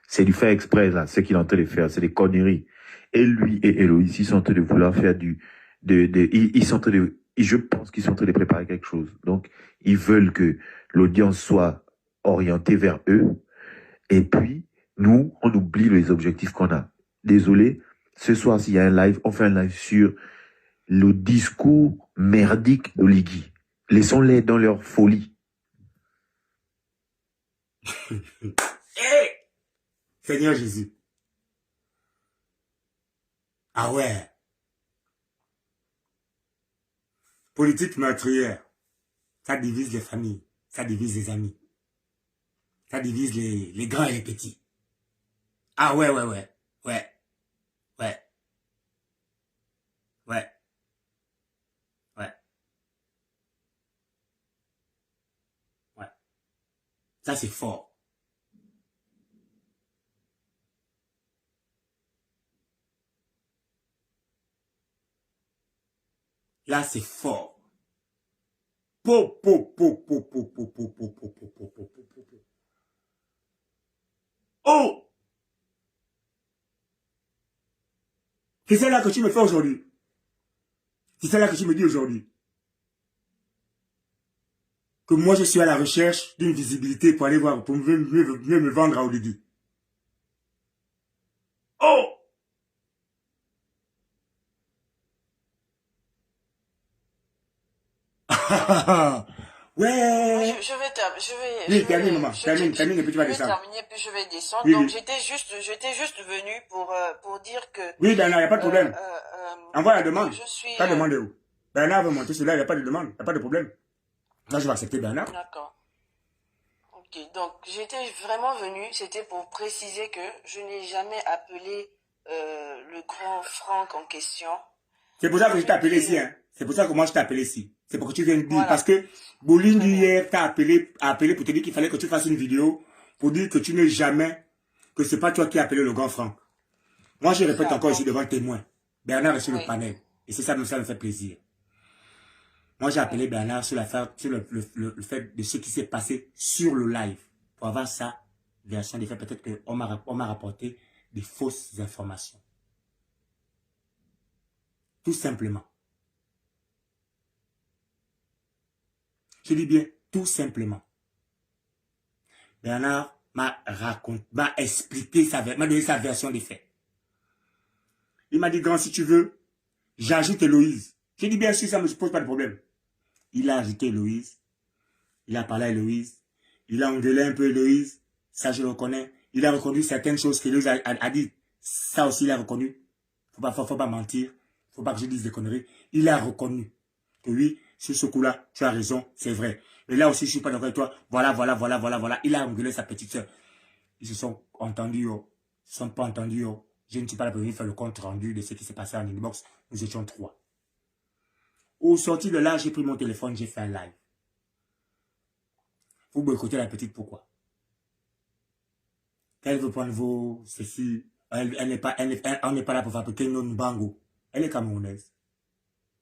C'est du faire exprès, là. Ce qu'il est en train de faire, c'est des conneries. Et lui et Héloïse, ils sont en train de vouloir faire ils sont en train de, je pense qu'ils sont en train de préparer quelque chose. Donc, ils veulent que l'audience soit orientée vers eux. Et puis, nous, on oublie les objectifs qu'on a. Désolé, ce soir, s'il y a un live, on fait un live sur le discours merdique d'Oligui. Laissons-les dans leur folie. Hey! Seigneur Jésus. Ah ouais. Politique meurtrière. Ça divise les familles. Ça divise les amis. Ça divise les grands et les petits. Ah ouais. Ouais. Ça, c'est fort. Là, c'est fort. Oh! C'est celle-là que tu me fais aujourd'hui. C'est celle-là que tu me dis aujourd'hui. Que moi, je suis à la recherche d'une visibilité pour aller voir, pour mieux me vendre à Oligui. Oh! Ouais. Oui, termine, maman. Termine, et puis tu vas descendre. Je vais terminer, puis je vais descendre. Oui, Donc, oui. j'étais juste venue pour dire que... Oui, Bernard, il n'y a pas de problème. Envoie la demande. Je suis... Ta demande est où? Bernard veut monter sur là, il n'y a pas de demande, il n'y a pas de problème. Là, je vais accepter Bernard. D'accord. Ok, donc j'étais vraiment venue, c'était pour préciser que je n'ai jamais appelé le grand Franck en question. C'est pour ça que je t'ai appelé ici, hein. C'est pour ça que moi je t'ai appelé ici. C'est pour que tu viennes dire. Voilà. Parce que Bouling hier t'a appelé pour te dire qu'il fallait que tu fasses une vidéo pour dire que tu n'es jamais, que c'est pas toi qui as appelé le grand Franck. Moi je répète encore ici devant le témoin. Bernard est sur le panel. Et c'est ça, ça me fait plaisir. Moi j'ai appelé Bernard sur l'affaire, sur le fait de ce qui s'est passé sur le live. Pour avoir sa version des faits. Peut-être qu'on m'a rapporté des fausses informations. Tout simplement. Je dis bien, tout simplement. Bernard m'a expliqué m'a donné sa version des faits. Il m'a dit, grand, si tu veux, j'ajoute Héloïse. J'ai dit, bien sûr, ça ne me pose pas de problème. Il a ajouté Héloïse. Il a parlé à Héloïse. Il a engueulé un peu Héloïse. Ça, je le reconnais. Il a reconnu certaines choses qu'Héloïse a dit. Ça aussi, il a reconnu. Faut pas mentir. Faut pas que je dise des conneries. Il a reconnu que oui, sur ce coup-là, tu as raison, c'est vrai. Mais là aussi, je suis pas d'accord avec toi. Voilà. Il a engueulé sa petite soeur. Ils se sont entendus, oh. Ils se sont pas entendus, oh. Je ne suis pas la première à faire le compte rendu de ce qui s'est passé en inbox. Nous étions 3. Au sorti de là, j'ai pris mon téléphone, j'ai fait un live. Vous boycottez la petite, pourquoi? Elle veut prendre vos... ceci. On n'est pas là pour fabriquer une autre Mbango. Elle est camerounaise.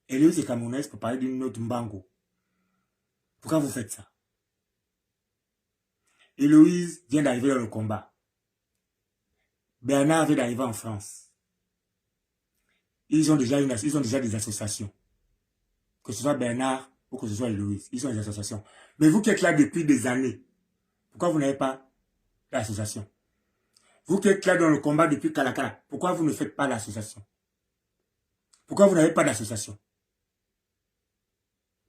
Héloïse est camerounaise pour parler d'une autre Mbango. Pourquoi vous faites ça? Héloïse vient d'arriver dans le combat. Bernard vient d'arriver en France. Ils ont déjà des associations. Que ce soit Bernard ou que ce soit Héloïse. Ils ont des associations. Mais vous qui êtes là depuis des années, pourquoi vous n'avez pas l'association? Vous qui êtes là dans le combat depuis Kalakala, pourquoi vous ne faites pas l'association? Pourquoi vous n'avez pas d'association?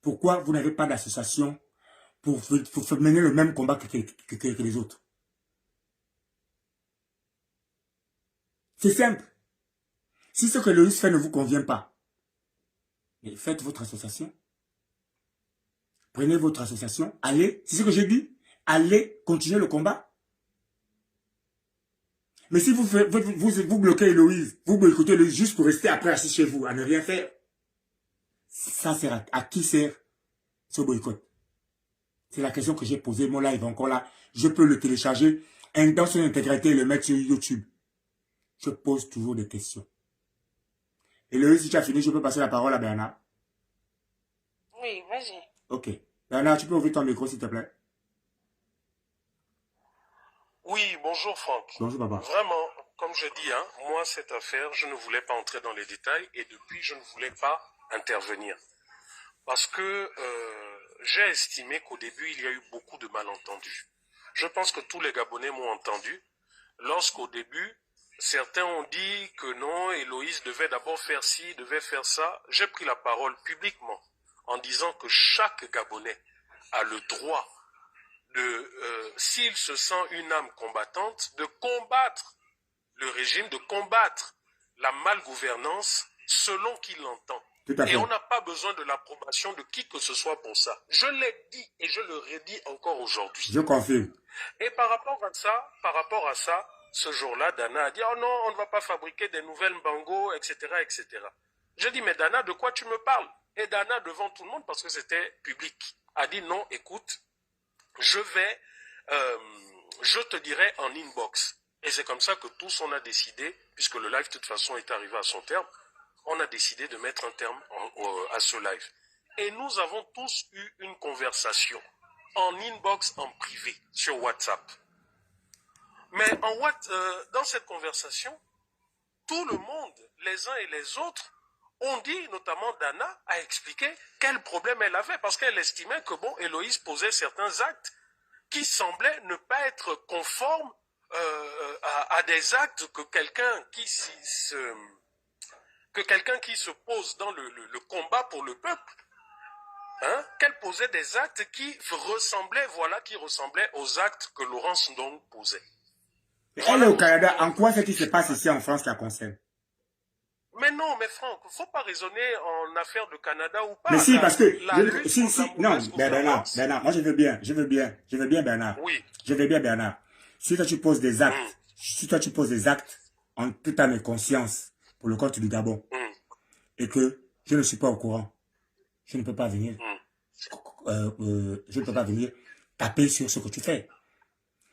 Pourquoi vous n'avez pas d'association pour mener le même combat que les autres? C'est simple. Si ce que Loïs fait ne vous convient pas, faites votre association. Prenez votre association, allez, c'est ce que j'ai dit, allez continuer le combat. Mais si vous bloquez Héloïse, vous boycottez Héloïse juste pour rester après assis chez vous, à ne rien faire, ça sert à qui sert ce boycott? C'est la question que j'ai posée, mon live encore là. Je peux le télécharger dans son intégralité et le mettre sur YouTube. Je pose toujours des questions. Héloïse, si tu as fini, je peux passer la parole à Bernard. Oui, vas-y. Ok. Bernard, tu peux ouvrir ton micro, s'il te plaît? Oui, bonjour Franck. Bonjour papa. Vraiment, comme je dis, hein, moi cette affaire, je ne voulais pas entrer dans les détails et depuis je ne voulais pas intervenir. Parce que j'ai estimé qu'au début il y a eu beaucoup de malentendus. Je pense que tous les Gabonais m'ont entendu lorsqu'au début certains ont dit que non, Héloïse devait d'abord faire ci, devait faire ça. J'ai pris la parole publiquement en disant que chaque Gabonais a le droit s'il se sent une âme combattante, de combattre le régime, de combattre la malgouvernance selon qu'il l'entend. Et on n'a pas besoin de l'approbation de qui que ce soit pour ça. Je l'ai dit et je le redis encore aujourd'hui. Je confirme. Et par rapport à ça, ce jour-là, Dana a dit, oh non, on ne va pas fabriquer des nouvelles Mbango, etc., etc. Je dis, mais Dana, de quoi tu me parles? Et Dana, devant tout le monde, parce que c'était public, a dit, non, écoute, je te dirai en inbox. Et c'est comme ça que tous on a décidé, puisque le live de toute façon est arrivé à son terme, on a décidé de mettre un terme à ce live. Et nous avons tous eu une conversation en inbox, en privé, sur WhatsApp. Mais dans cette conversation, tout le monde, les uns et les autres, ont dit, notamment Dana, a expliqué quel problème elle avait, parce qu'elle estimait que, bon, Héloïse posait certains actes qui semblaient ne pas être conformes à des actes que quelqu'un qui se pose dans le combat pour le peuple hein, qu'elle posait des actes qui ressemblaient, voilà, qui ressemblaient aux actes que Laurence Ndong posait. Elle est au Canada. En quoi ce qui se passe ici en France la concerne? Mais non, mais Franck, il ne faut pas raisonner en affaires de Canada ou pas. Mais si, parce que... non, Bernard, moi je veux bien, Bernard. Oui. Je veux bien, Bernard. Si toi tu poses des actes, en toute âme et conscience pour le compte du Gabon, et que je ne suis pas au courant, je ne peux pas venir, taper sur ce que tu fais,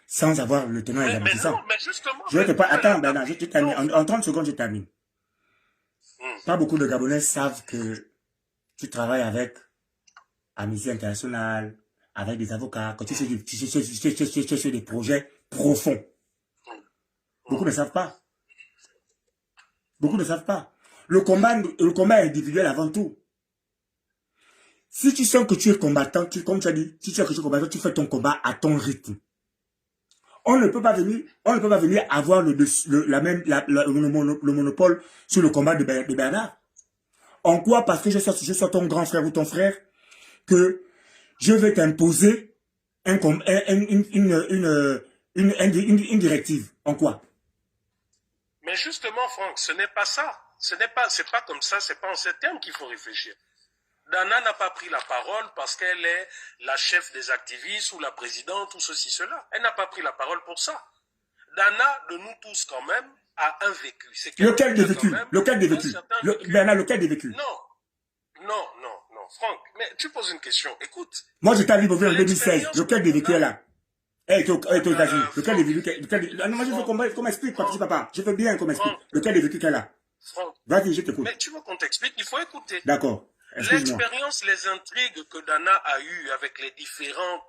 sans avoir le tenant et l'aboutissant. Non, mais justement... Je ne te pas... Attends, Bernard, je termine. En 30 secondes, je termine. Pas beaucoup de Gabonais savent que tu travailles avec Amnesty International, avec des avocats, que tu fais sur des projets profonds. Beaucoup ne savent pas. Beaucoup ne savent pas. Le combat est individuel avant tout. Si tu sens que tu es combattant, comme tu as dit, si tu sens que tu es combattant, tu fais ton combat à ton rythme. On ne peut pas venir avoir le monopole sur le combat de Bernard. En quoi? Parce que je sois ton grand frère ou ton frère, que je vais t'imposer une directive. En quoi? Mais justement, Franck, ce n'est pas ça. C'est pas comme ça, c'est pas en ces termes qu'il faut réfléchir. Dana n'a pas pris la parole parce qu'elle est la chef des activistes ou la présidente ou ceci, cela. Elle n'a pas pris la parole pour ça. Dana, de nous tous quand même, a un vécu. Lequel des vécus? Lequel des vécus? Bernard, lequel des vécus? Non, Franck, mais tu poses une question. Écoute. Moi, j'étais à Libreville en 2016. Lequel des vécus est là? Elle est aux États-Unis. Lequel des vécus? Moi, je veux qu'on m'explique, papa. Je veux bien qu'on m'explique. Lequel des vécus qu'elle a? Vas-y, je t'écoute. Mais tu veux qu'on t'explique? Il faut écouter. D'accord. L'expérience, les intrigues que Dana a eues avec les différents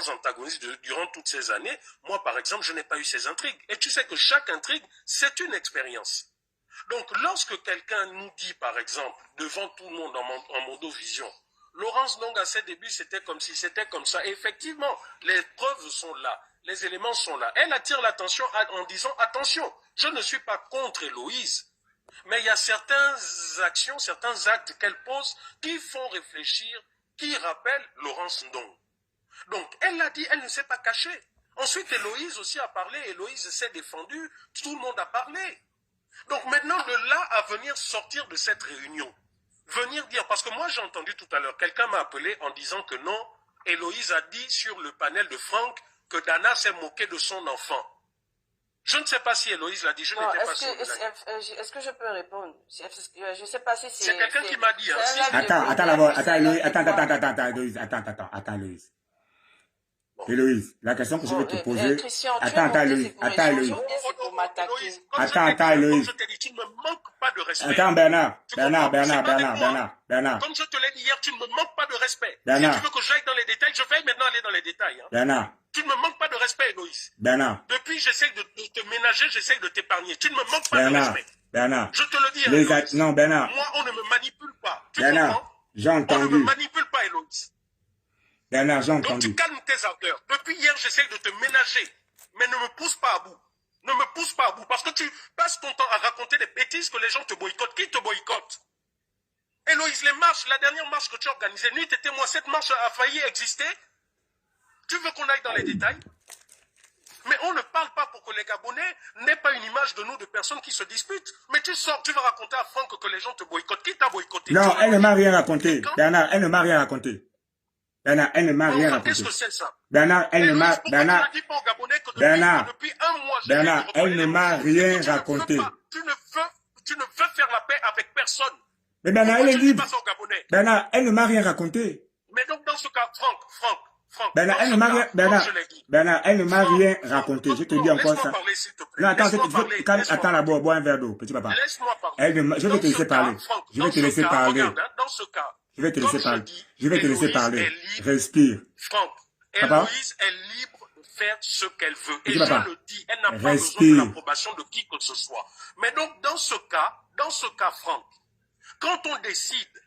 antagonistes durant toutes ces années, moi, par exemple, je n'ai pas eu ces intrigues. Et tu sais que chaque intrigue, c'est une expérience. Donc, lorsque quelqu'un nous dit, par exemple, devant tout le monde en Mondovision, Laurence Ndong, à ses débuts, c'était comme si c'était comme ça. Et effectivement, les preuves sont là, les éléments sont là. Elle attire l'attention en disant, attention, je ne suis pas contre Héloïse. Mais il y a certaines actions, certains actes qu'elle pose qui font réfléchir, qui rappellent Laurence Ndong. Donc, elle l'a dit, elle ne s'est pas cachée. Ensuite, Héloïse aussi a parlé, Héloïse s'est défendue, tout le monde a parlé. Donc maintenant, de là à venir sortir de cette réunion, venir dire, parce que moi j'ai entendu tout à l'heure, quelqu'un m'a appelé en disant que non, Héloïse a dit sur le panel de Franck que Dana s'est moquée de son enfant. Je ne sais pas si Héloïse l'a dit, je n'étais pas sûr. Est-ce que je peux répondre? Je ne sais pas si c'est... C'est quelqu'un qui m'a dit. Attends, Héloïse. Héloïse, la question que je vais te poser... Attends, Héloïse. Comme je t'ai dit, tu ne me manques pas de respect. Attends, Bernard. Comme je te l'ai dit hier, tu ne me manques pas de respect. Bernard. Si tu veux que j'aille dans les détails, je vais maintenant aller dans les détails. Hein. Bernard. Tu ne me manques pas de respect, Héloïse. Bernard. Depuis, j'essaie de te ménager, j'essaie de t'épargner. Tu ne me manques pas de respect. Bernard. Je te le dis, Héloïse. Non, Bernard. Moi, on ne me manipule pas. Tu Bernard, comprends? j'ai entendu. On ne me manipule pas, Héloïse. Bernard, j'ai Donc entendu. tu calmes tes ardeurs. Depuis hier, j'essaie de te ménager. Mais ne me pousse pas à bout. Ne me pousse pas à bout. Parce que tu passes ton temps à raconter des bêtises que les gens te boycottent. Qui te boycotte? Héloïse, les marches, la dernière marche que tu as organisée, nuit et témoin, cette marche a failli exister. Tu veux qu'on aille dans les détails? Mais on ne parle pas pour que les Gabonais n'aient pas une image de nous, de personnes qui se disputent. Mais tu sors, tu vas raconter à Franck que les gens te boycottent. Qui t'a boycotté? Non, elle ne m'a rien raconté. Bernard, elle ne m'a rien raconté. Bernard, elle ne m'a rien raconté. Qu'est-ce que c'est ça? Bernard, elle ne m'a... Bernard, elle ne m'a rien raconté. Tu ne veux faire la paix avec personne. Mais Bernard, elle est libre. Bernard, elle ne m'a rien raconté. Mais donc dans ce cas, Franck, Bernard, elle ne m'a rien... Bernard, elle ne m'a rien raconté. Je te dis encore ça. Non, attends là-bas, bois un verre d'eau, petit papa. Laisse-moi parler. Je vais te laisser parler. Je vais te laisser parler. Dans ce cas, je vais te laisser parler. Je vais te laisser parler. Respire. Franck, Héloïse est libre de faire ce qu'elle veut. Et je le dis, elle n'a pas besoin de l'approbation de qui que ce soit. Mais donc, dans ce cas, Franck, quand on décide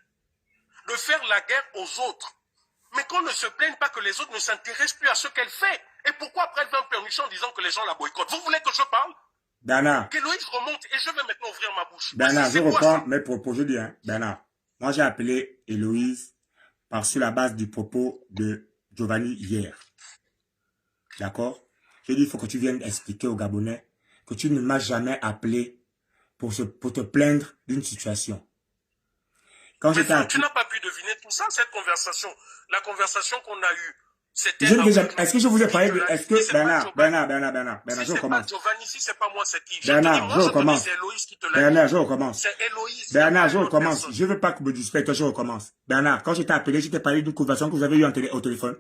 de faire la guerre aux autres, mais qu'on ne se plaigne pas que les autres ne s'intéressent plus à ce qu'elle fait. Et pourquoi après elle va me permission en disant que les gens la boycottent? Vous voulez que je parle? Bernard. Qu'Héloïse remonte et je vais maintenant ouvrir ma bouche. Bernard, je reprends mes propos. Je dis, hein, Bernard. Moi, j'ai appelé Héloïse sur la base du propos de Giovanni hier. D'accord? J'ai dit, il faut que tu viennes expliquer aux Gabonais que tu ne m'as jamais appelé pour te plaindre d'une situation. Quand Mais j'étais Franck, tu n'as pas pu deviner tout ça, cette conversation. La conversation qu'on a eue, c'était... Est-ce que je vous ai parlé de... Est-ce que... Bernard, si je recommence. Si c'est pas Giovanni, si c'est pas moi, c'est qui? Bernard, je recommence. C'est Héloïse qui te l'a dit. Bernard, je recommence. C'est Héloïse. Bernard, je recommence. Je veux pas que me disrespecte, je recommence. Bernard, quand je t'ai appelé, je t'ai parlé d'une conversation que vous avez eue au téléphone.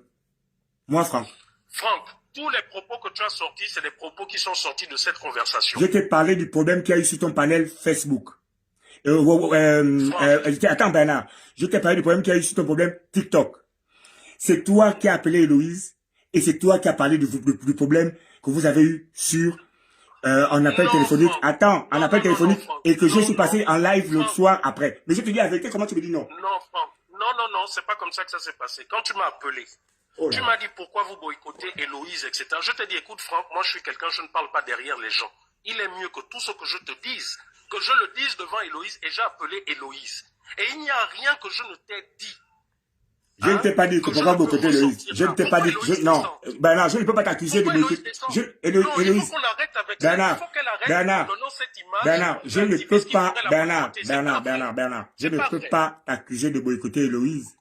Moi, Franck. Franck, tous les propos que tu as sortis, c'est des propos qui sont sortis de cette conversation. Je t'ai parlé du problème qu'il y a eu sur ton panel Facebook. Attends, Bernard. Je t'ai parlé du problème qu'il y a eu sur ton problème TikTok. C'est toi qui as appelé Héloïse et c'est toi qui as parlé du problème que vous avez eu sur en appel téléphonique. Attends, en appel téléphonique et que je suis passé en live le soir après. Mais je te dis la vérité, comment tu me dis non? Non, Franck. Non, c'est pas comme ça que ça s'est passé. Quand tu m'as appelé, tu m'as dit pourquoi vous boycottez Héloïse, etc. Je t'ai dit, écoute Franck, moi je suis quelqu'un, je ne parle pas derrière les gens. Il est mieux que tout ce que je te dise, que je le dise devant Héloïse et j'ai appelé Héloïse. Et il n'y a rien que je ne t'ai dit. Je ne t'ai pas dit que pourquoi boycotter Héloïse. Je ne t'ai pas dit que... Non, Bernard, je ne peux pas t'accuser de boycotter. Héloïse. Il faut qu'on arrête avec Bernard, ça. Il faut qu'elle arrête Bernard, en donnant cette image. Bernard, je ne peux pas... Bernard, je ne peux pas t'accuser de boycotter Héloïse.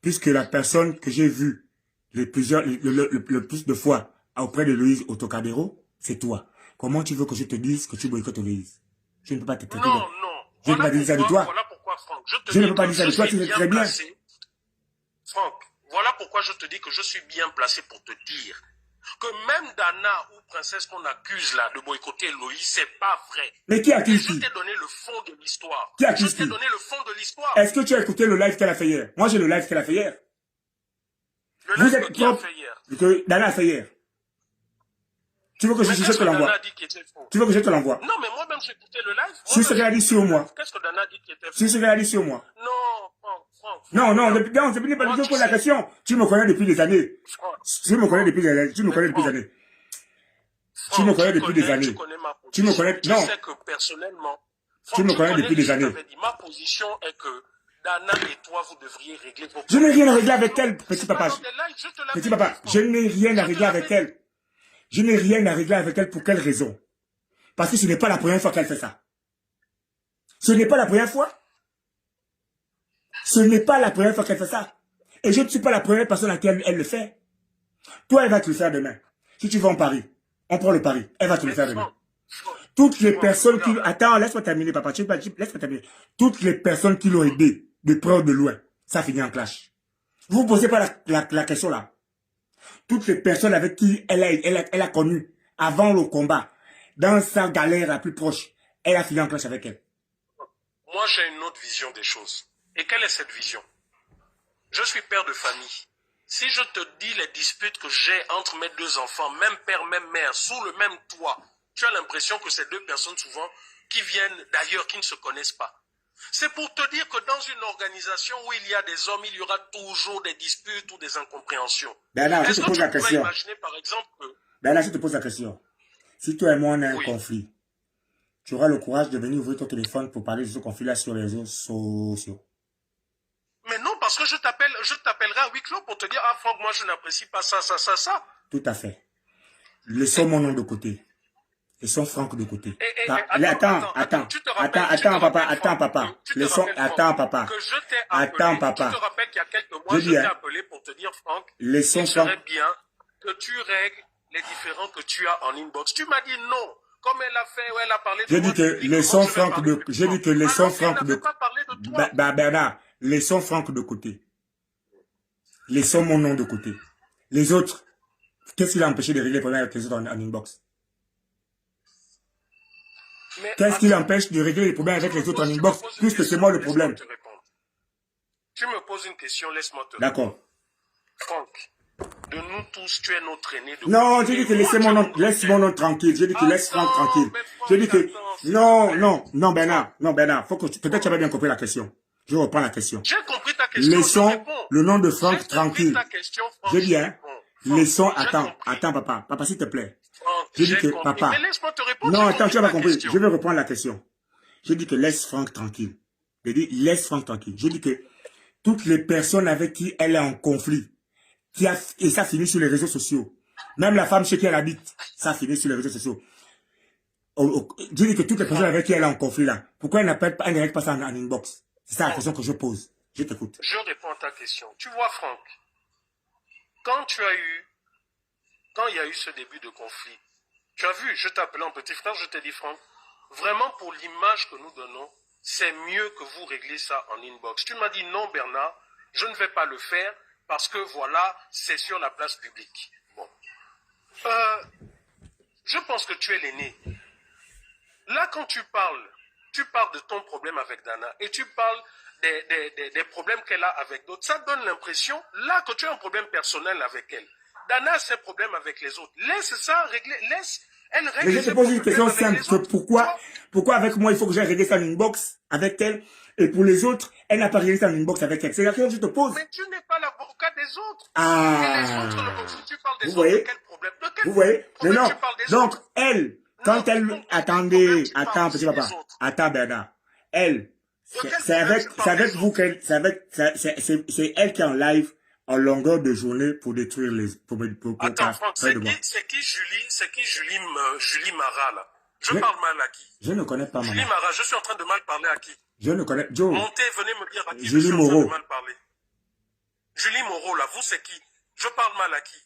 Puisque la personne que j'ai vue le plus de fois auprès de Héloïse au Tocadéro, c'est toi. Comment tu veux que je te dise que tu boycottes Héloïse? Je ne peux pas te traiter. Non. Je ne peux pas dire ça de toi. Voilà pourquoi, Franck. Je ne peux pas dire ça de toi, tu sais très bien. Franck, voilà pourquoi je te dis que je suis bien placé pour te dire que même Dana ou Princesse qu'on accuse là de boycotter Héloïse, c'est pas vrai. Mais qui accuse qui? qui? Je t'ai donné le fond de l'histoire. Qui accuse qui? Je t'ai donné le fond de l'histoire. Est-ce que tu as écouté le live qu'elle a fait hier? Moi, j'ai le live qu'elle a fait hier. Le live qu'elle a fait hier. Que Dana a fait hier. Tu veux que je te l'envoie? Tu veux que je te l'envoie? Non, mais moi-même, j'ai écouté le live. Sur ce qu'elle a dit sur moi. Qu'est-ce que Dana a dit qui était faux? Sur ce qu'elle a dit sur moi. Non, Franck. Non, c'est pas du tout pour la question. Tu me connais depuis des années. Tu me connais depuis des années. Tu me connais depuis des années. Tu me connais depuis des années. Tu me connais, non. Tu sais que personnellement, tu me connais depuis des années. Ma position est que Dana et toi, vous devriez régler vos problèmes. Je n'ai rien à régler avec elle, petit papa. Petit papa, je n'ai rien à régler avec elle. Je n'ai rien à régler avec elle pour quelle raison? Parce que ce n'est pas la première fois qu'elle fait ça. Ce n'est pas la première fois. Ce n'est pas la première fois qu'elle fait ça. Et je ne suis pas la première personne à qui elle le fait. Toi, elle va te le faire demain. Si tu vas en Paris, on prend le pari. Elle va te le faire demain. Toutes les personnes qui... Attends, laisse-moi terminer, papa. Laisse-moi terminer. Toutes les personnes qui l'ont aidé, de près ou de loin, ça finit en clash. Vous ne posez pas la question là. Toutes les personnes avec qui elle a connu avant le combat, dans sa galère la plus proche, elle a fini en clash avec elle. Moi, j'ai une autre vision des choses. Et quelle est cette vision? Je suis père de famille. Si je te dis les disputes que j'ai entre mes deux enfants, même père, même mère, sous le même toit, tu as l'impression que c'est deux personnes souvent qui viennent d'ailleurs, qui ne se connaissent pas. C'est pour te dire que dans une organisation où il y a des hommes, il y aura toujours des disputes ou des incompréhensions. Bernard, je te pose la question. Imaginer, par exemple, que... Bernard, je te pose la question. Si toi et moi on a un conflit, tu auras le courage de venir ouvrir ton téléphone pour parler de ce conflit-là sur les réseaux sociaux? Mais non, parce que je t'appellerai à huis clos pour te dire, ah Franck, moi je n'apprécie pas ça. Tout à fait. Laissons mon nom de côté. Laissons Franck de côté. Attends, papa. Laissons, attends, papa. Que je t'ai attends, appelé, papa. Tu te rappelles qu'il y a quelques mois, je t'ai appelé pour te dire, Franck, laissons il serait bien que tu règles les différends que tu as en inbox. Tu m'as dit non. Comme elle a fait, elle a parlé de j'ai dit que laissons Franck de, j'ai dit que laissons Franck de, Bernard, laissons Franck de côté. Laissons mon nom de côté. Les autres, qu'est-ce qui l'a empêché de régler les problèmes avec les autres en inbox? Qu'est-ce qui l'empêche de régler les problèmes avec les autres en inbox, puisque c'est moi le problème? Tu me poses une question, laisse-moi te D'accord. répondre. Franck, de nous tous, tu es notre aîné. Non, j'ai dit que laisse mon nom tranquille. J'ai dit que laisse Franck tranquille. J'ai dit que, non, Bernard, faut que peut-être tu avais bien compris la question. Je reprends la question. J'ai compris ta question. Laissons le nom de Franck tranquille. J'ai dit, hein, laissons, attends, papa, s'il te plaît. J'ai dit que, papa. Non, attends, tu n'as pas compris. Je vais reprendre la question. J'ai dit que laisse Franck tranquille. J'ai dit, laisse Franck tranquille. J'ai dit que toutes les personnes avec qui elle est en conflit. Et ça finit sur les réseaux sociaux. Même la femme chez qui elle habite, ça finit sur les réseaux sociaux. Je dis que toutes les personnes avec qui elle est en conflit là, pourquoi elle n'appelle pas, elle ne règle pas ça en inbox? C'est ça la question que je pose. Je t'écoute. Je réponds à ta question. Tu vois, Franck, quand il y a eu ce début de conflit, tu as vu, je t'ai appelé en petit frère, je t'ai dit, Franck, vraiment pour l'image que nous donnons, c'est mieux que vous régliez ça en inbox. Tu m'as dit, non, Bernard, je ne vais pas le faire parce que voilà, c'est sur la place publique. Bon. Je pense que tu es l'aîné. Là, quand tu parles de ton problème avec Dana et tu parles des problèmes qu'elle a avec d'autres. Ça donne l'impression, là, que tu as un problème personnel avec elle. Dana a ses problèmes avec les autres. Laisse ça régler, elle règle. Mais je te pose une question simple. Pourquoi avec moi, il faut que j'aille régler ça en inbox avec elle et pour les autres, elle n'a pas réglé ça en inbox avec elle. C'est la question que je te pose. Mais tu n'es pas l'avocat des autres. Ah. Et les autres, si tu parles des Vous autres, voyez? de quel problème? De quel Vous voyez? Mais problème non. tu parles des Donc, autres? elle, quand elle, attendez, attends, petit papa. Attends, Bernard. Elle, c'est avec vous qu'elle, c'est elle qui est en live en longueur de journée pour détruire les, Attends, Franck, c'est qui Julie Marat, là? Je parle mal à qui? Je ne connais pas, maman. Julie Marat, je suis en train de mal parler à qui? Je ne connais, Joe. Montez, venez me dire à qui Julie je suis en train Moreau. de mal parler. Julie Moreau, là, vous, c'est qui? Je parle mal à qui?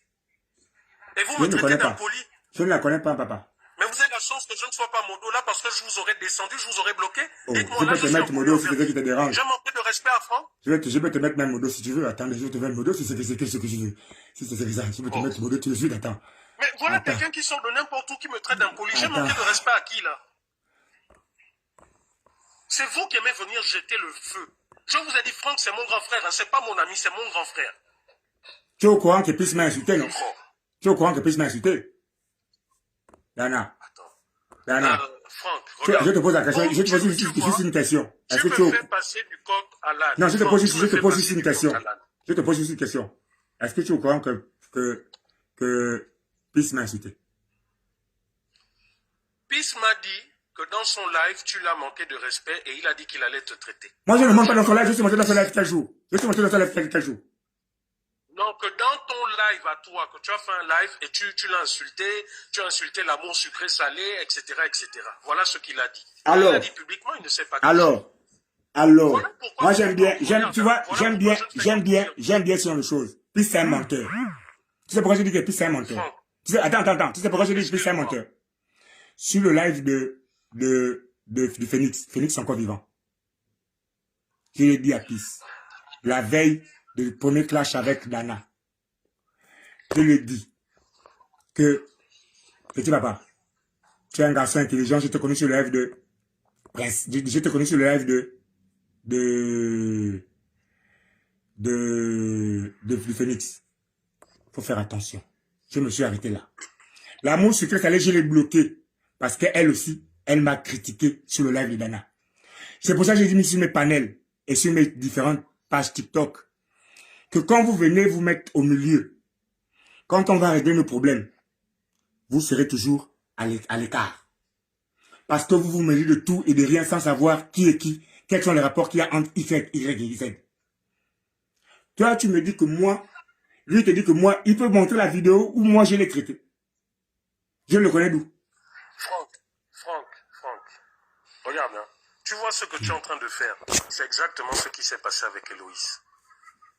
Et vous Je me ne traitez connais pas. d'impoli? Je ne la connais pas, papa. Mais vous avez la chance que je ne sois pas modo là parce que je vous aurais descendu, je vous aurais bloqué. Oh, Dites-moi je là, peux te mettre modo si tu veux qui te dérange. J'ai manqué de respect à Franck. Je peux te mettre même modo si tu veux. Attends, je te mets modo si c'est ce que je veux. Si c'est ça, je peux te mettre modo tout de suite. Attends. Mais voilà quelqu'un qui sort de n'importe où qui me traite d'impoli. J'ai manqué de respect à qui là? C'est vous qui aimez venir jeter le feu. Je vous ai dit, Franck, c'est mon grand frère. Hein. C'est pas mon ami, c'est mon grand frère. Tu es au courant qu'il puisse m'insulter, non? Tu es au courant qu'il puisse m'insulter? Dana. Dana. Franck, regarde. Je te pose la question. Je te pose juste une question. Est-ce que tu me fais passer du coq à l'âne? Non, je te pose juste une question. Je te pose juste une question. Est-ce que tu es au courant que Peace m'a insulté? Peace m'a dit que dans son live, tu l'as manqué de respect et il a dit qu'il allait te traiter. Moi, je ne monte pas dans son live, je suis monté dans son live quel jour? Je suis monté dans son live quel jour? Donc, dans ton live à toi, que tu as fait un live et tu l'as insulté, tu as insulté l'amour sucré-salé, etc., etc. Voilà ce qu'il a dit. Alors, il a dit publiquement, il ne sait pas. Alors, voilà moi j'aime bien, tu vois, j'aime bien ce genre de choses. Puis c'est un menteur. Tu sais pourquoi je dis que puis c'est un menteur? Tu sais, attends, tu sais pourquoi je dis que puis c'est un menteur? Sur le live de Phoenix est encore vivant. Je l'ai dit à Peace, la veille du premier clash avec Dana. Je lui ai dit que, petit papa, tu es un garçon intelligent, je te connais sur le live je te connais sur le live de Phoenix. Faut faire attention. Je me suis arrêté là. L'amour secret salé, je l'ai bloqué. Parce qu'elle aussi, elle m'a critiqué sur le live de Dana. C'est pour ça que j'ai dit sur mes panels et sur mes différentes pages TikTok que quand vous venez vous mettre au milieu, quand on va régler nos problèmes, vous serez toujours à l'écart. Parce que vous vous mêlez de tout et de rien sans savoir qui est qui, quels sont les rapports qu'il y a entre Y, Y et Z. Toi, tu me dis que moi, lui te dit que moi, il peut montrer la vidéo où moi je l'ai traité. Je le connais d'où? Franck, regarde, hein. Tu vois ce que tu es en train de faire. C'est exactement ce qui s'est passé avec Héloïse.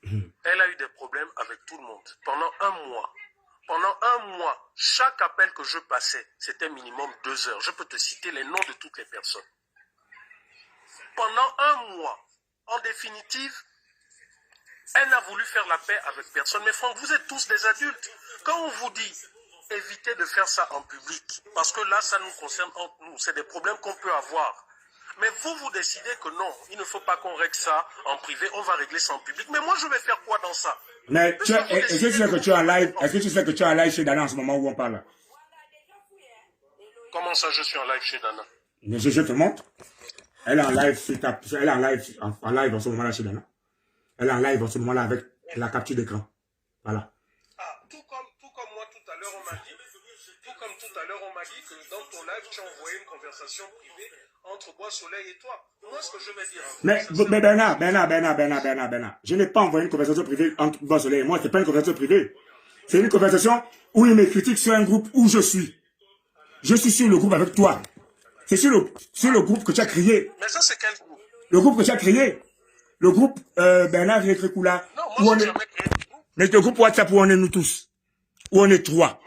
Elle a eu des problèmes avec tout le monde. Pendant un mois, chaque appel que je passais, c'était minimum 2 heures. Je peux te citer les noms de toutes les personnes. Pendant un mois, en définitive, elle n'a voulu faire la paix avec personne. Mais Franck, vous êtes tous des adultes. Quand on vous dit, évitez de faire ça en public, parce que là, ça nous concerne entre nous. C'est des problèmes qu'on peut avoir. Mais vous décidez que non, il ne faut pas qu'on règle ça en privé, on va régler ça en public. Mais moi, je vais faire quoi dans ça? Mais est-ce que tu sais que tu es en live? Est-ce que tu sais que tu es en live chez Dana en ce moment où on parle? Comment ça, je suis en live chez Dana? Mais je te montre. Elle est en live, en live en ce moment-là chez Dana. Elle est en live en ce moment-là avec la capture d'écran. Voilà. Ah, tout comme moi tout à l'heure, on m'a dit que dans ton live, tu as envoyé une conversation privée entre Bois Soleil et toi. Moi, ce que je vais dire... Mais Bernard, je n'ai pas envoyé une conversation privée entre Bois Soleil et moi, c'est pas une conversation privée. C'est une conversation où il me critique sur un groupe où je suis. Je suis sur le groupe avec toi. C'est sur le groupe que tu as créé. Mais ça, c'est quel groupe? Le groupe que tu as créé. Le groupe Bernard Rétrécoula. Non, moi, je n'ai jamais créé de groupe. Mais le groupe WhatsApp où on est nous tous. Où on est trois.